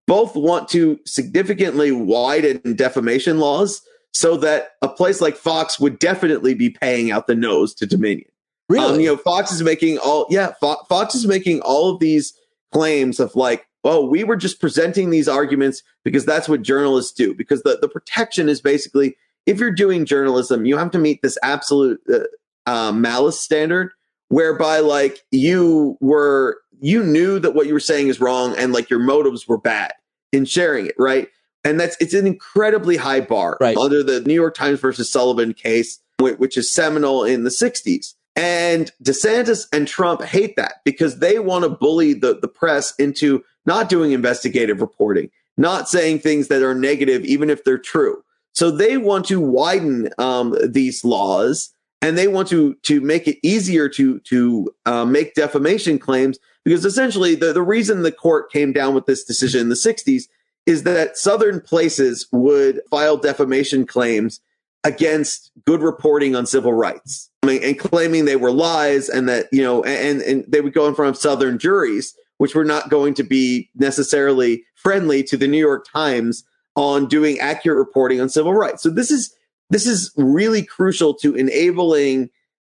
both want to significantly widen defamation laws so that a place like Fox would definitely be paying out the nose to Dominion. Really? Fox is making Fox is making all of these claims of like, oh, we were just presenting these arguments because that's what journalists do. Because the protection is basically, if you're doing journalism, you have to meet this absolute malice standard whereby like you knew that what you were saying is wrong and like your motives were bad in sharing it, right? And it's an incredibly high bar under the New York Times versus Sullivan case, which is seminal in the 60s. And DeSantis and Trump hate that because they want to bully the press into not doing investigative reporting, not saying things that are negative, even if they're true. So they want to widen these laws, and they want to make it easier to make defamation claims, because essentially the reason the court came down with this decision in the 60s is that Southern places would file defamation claims against good reporting on civil rights, and claiming they were lies, and that, you know, and they would go in front of Southern juries, which were not going to be necessarily friendly to the New York Times on doing accurate reporting on civil rights. So this is really crucial to enabling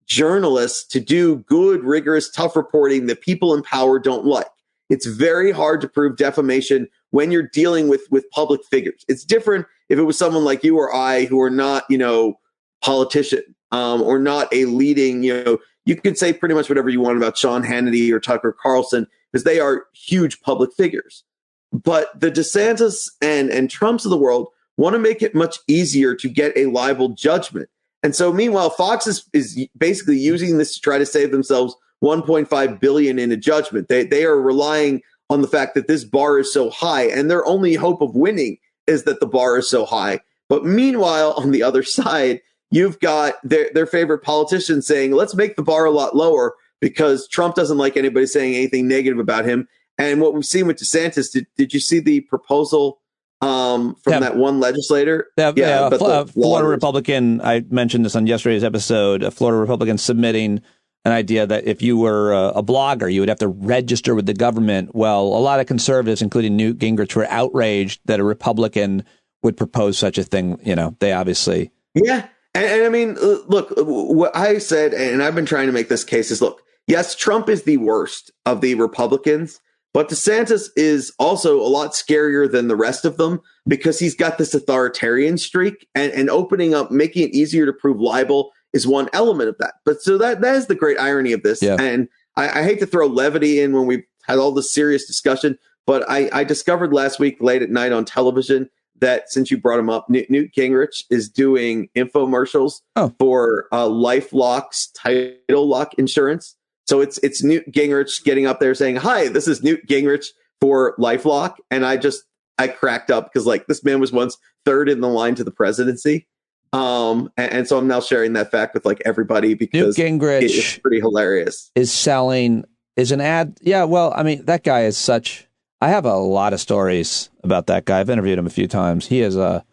journalists to do good, rigorous, tough reporting that people in power don't like. It's very hard to prove defamation when you're dealing with public figures. It's different if it was someone like you or I who are not, you know, politician, or not a leading, you know, you could say pretty much whatever you want about Sean Hannity or Tucker Carlson, because they are huge public figures. But the DeSantis and Trumps of the world want to make it much easier to get a libel judgment. And so meanwhile, Fox is basically using this to try to save themselves $1.5 billion in a judgment. They are relying on the fact that this bar is so high, and their only hope of winning is that the bar is so high. But meanwhile, on the other side, you've got their favorite politicians saying, let's make the bar a lot lower because Trump doesn't like anybody saying anything negative about him. And what we've seen with DeSantis, did you see the proposal from that one legislator? Florida Republican, I mentioned this on yesterday's episode, a Florida Republican submitting an idea that if you were a blogger, you would have to register with the government. Well, a lot of conservatives, including Newt Gingrich, were outraged that a Republican would propose such a thing. You know, they obviously. Yeah. And I mean, look, what I said, and I've been trying to make this case is, look, yes, Trump is the worst of the Republicans, but DeSantis is also a lot scarier than the rest of them because he's got this authoritarian streak, and opening up, making it easier to prove libel is one element of that. But so that is the great irony of this. Yeah. And I hate to throw levity in when we've had all this serious discussion, but I discovered last week late at night on television that, since you brought him up, Newt Gingrich is doing infomercials for LifeLock's title lock insurance. So it's Newt Gingrich getting up there saying, "Hi, this is Newt Gingrich for LifeLock," and I cracked up because, like, this man was once third in the line to the presidency. And so I'm now sharing that fact with like everybody because Newt Gingrich it's pretty hilarious. Is an ad. Yeah, well, I mean, that guy is such. I have a lot of stories about that guy. I've interviewed him a few times. He is a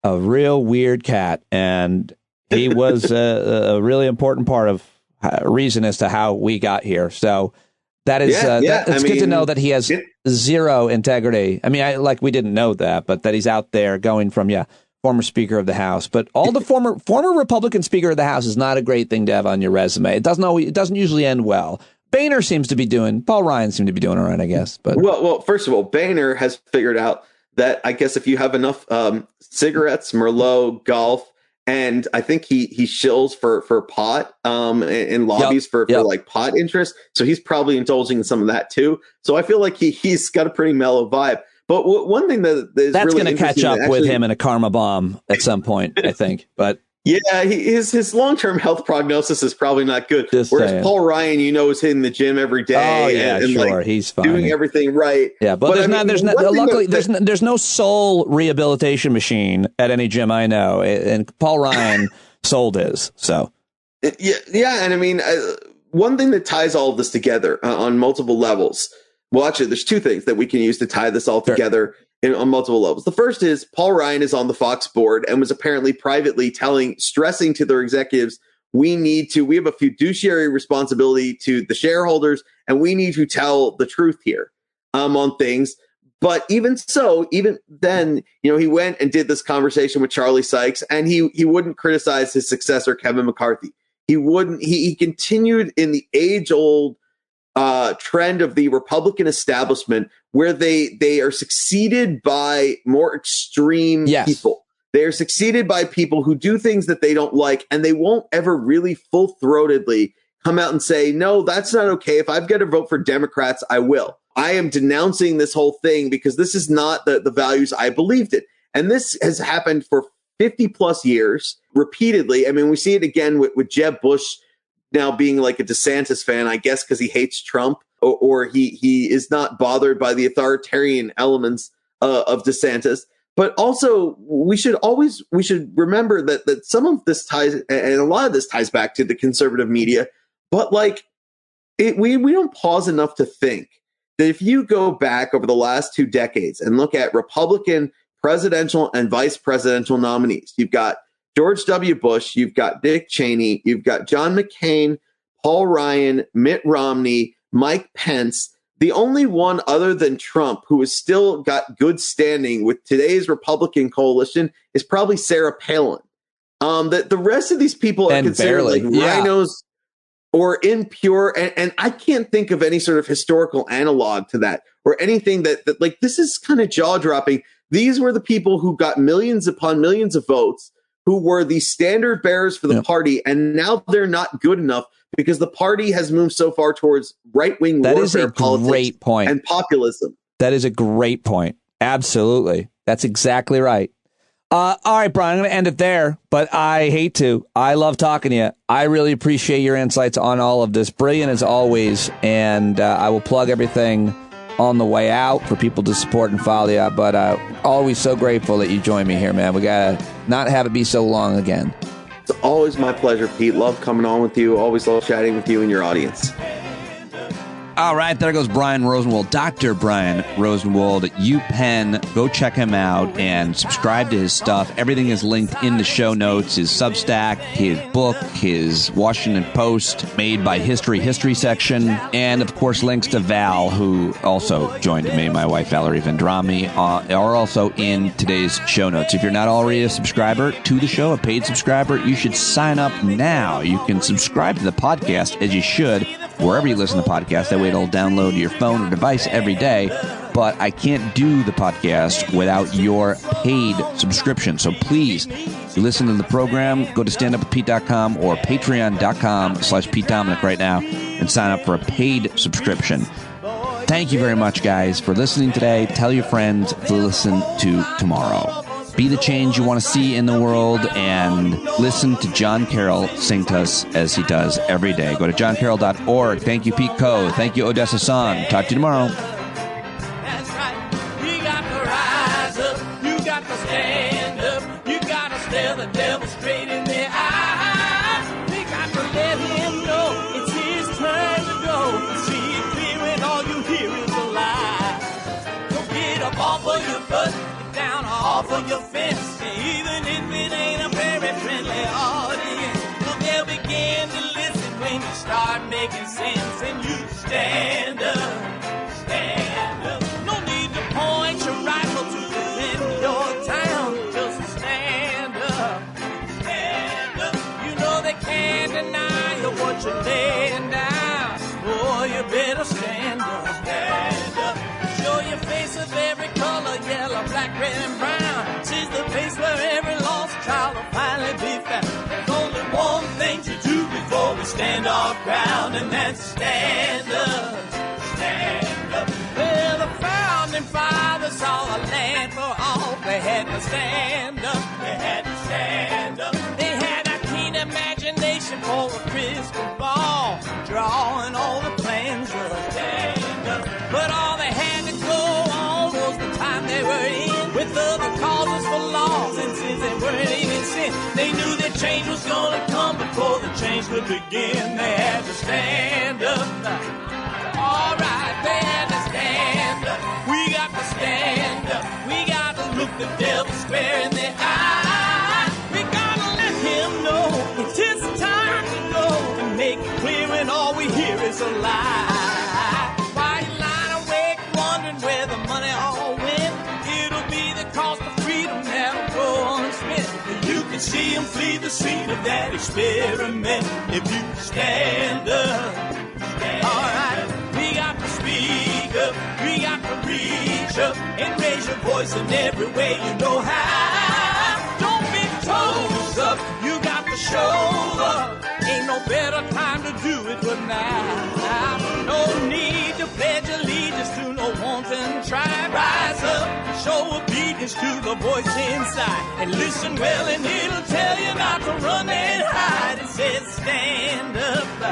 real weird cat, and he was a really important part of reason as to how we got here. So that is it's good to know that he has zero integrity. I mean, we didn't know that, but that he's out there going from former Speaker of the House. But all the former Republican Speaker of the House is not a great thing to have on your resume. It doesn't usually end well. Paul Ryan seemed to be doing all right, I guess. But well, first of all, Boehner has figured out that I guess if you have enough cigarettes, Merlot, golf, and I think he shills for pot and lobbies for like pot interest. So he's probably indulging in some of that too. So I feel like he's got a pretty mellow vibe. But one thing that's really going to catch up with him in a karma bomb at some point, I think. But yeah, his long-term health prognosis is probably not good. Whereas Paul Ryan, is hitting the gym every day. Oh yeah, and sure, he's fine, doing everything right. Yeah, but there's no soul rehabilitation machine at any gym I know, and Paul Ryan sold his. So yeah, and I mean, one thing that ties all of this together on multiple levels. Well, actually, there's two things that we can use to tie this all together on multiple levels. The first is Paul Ryan is on the Fox board and was apparently privately stressing to their executives, we have a fiduciary responsibility to the shareholders, and we need to tell the truth here on things. But even then, he went and did this conversation with Charlie Sykes, and he wouldn't criticize his successor, Kevin McCarthy. He continued in the age-old trend of the Republican establishment where they are succeeded by more extreme people. They are succeeded by people who do things that they don't like, and they won't ever really full-throatedly come out and say, no, that's not okay. If I've got to vote for Democrats, I will. I am denouncing this whole thing because this is not the values I believed in. And this has happened for 50 plus years repeatedly. I mean, we see it again with Jeb Bush now being like a DeSantis fan, I guess, because he hates Trump or he is not bothered by the authoritarian elements of DeSantis. But also, we should remember that some of this ties, and a lot of this ties back to the conservative media. But like, we don't pause enough to think that if you go back over the last 2 decades and look at Republican presidential and vice presidential nominees, you've got George W. Bush, you've got Dick Cheney, you've got John McCain, Paul Ryan, Mitt Romney, Mike Pence. The only one other than Trump who has still got good standing with today's Republican coalition is probably Sarah Palin. The rest of these people are considered like rhinos or impure. And I can't think of any sort of historical analog to that or anything that like, this is kind of jaw dropping. These were the people who got millions upon millions of votes, who were the standard bearers for the party. And now they're not good enough because the party has moved so far towards right-wing warfare politics and populism. That is a great point. Absolutely. That's exactly right. All right, Brian, I'm going to end it there, but I hate to. I love talking to you. I really appreciate your insights on all of this. Brilliant as always. And I will plug everything on the way out for people to support and follow you. But always so grateful that you joined me here, man. We got to not have it be so long again. It's always my pleasure, Pete. Love coming on with you. Always love chatting with you and your audience. All right, there goes Brian Rosenwald, Dr. Brian Rosenwald at UPenn. Go check him out and subscribe to his stuff. Everything is linked in the show notes, his Substack, his book, his Washington Post, made by History section, and, of course, links to Val, who also joined me, my wife, Valerie Vendrame, are also in today's show notes. If you're not already a subscriber to the show, a paid subscriber, you should sign up now. You can subscribe to the podcast, as you should, wherever you listen to podcasts. That way it'll download to your phone or device every day. But I can't do the podcast without your paid subscription. So please, if you listen to the program, go to standupwithpete.com or patreon.com/Pete Dominic right now and sign up for a paid subscription. Thank you very much, guys, for listening today. Tell your friends to listen to tomorrow. Be the change you want to see in the world, and listen to John Carroll sing to us as he does every day. Go to johncarroll.org. Thank you, Pete Coe. Thank you, Odessa Song. Talk to you tomorrow. That's right. We got to rise up. You got to stand up. You got to stare the devil straight in the eye. We got to let him know it's his turn to go. See it clear when all you hear is a lie. Don't get up off of your butt. Down off of your fence, even if it ain't a very friendly audience. Well, they'll begin to listen when you start making sense, and you stand up, stand up. No need to point your rifle to defend your town, just stand up, stand up. You know they can't deny you what you're laying down. Oh, you better stand up, stand up. Show your face of every color, yellow, black, red, and brown. She's the place where every lost child will finally be found. There's only one thing to do before we stand our ground, and that's stand up, stand up. Well, the founding fathers saw a land for all. They had to stand up, they had to stand up. They had a keen imagination for a crystal ball, drawing all the plans of stand up. But all they had to go on was the time they were in, with other causes for laws, and since they weren't even sin, they knew that change was gonna come before the change could begin. They had to stand up. All right, they had to stand up. We got to stand up. We got to look the devil square in the eye. We gotta let him know it's his time to go, and make it clear when all we hear is a lie. Where the money all went, it'll be the cost of freedom that'll go unspent. You can see him flee the scene of that experiment if you stand up. Alright, we got to speak up, we got to reach up and raise your voice in every way you know how. Don't be toes up, you got to show up. Ain't no better time to do it now. No need to pledge allegiance to no wanton tribe. Rise up and show obedience to the voice inside. And listen well and it'll tell you not to run and hide. It says stand up.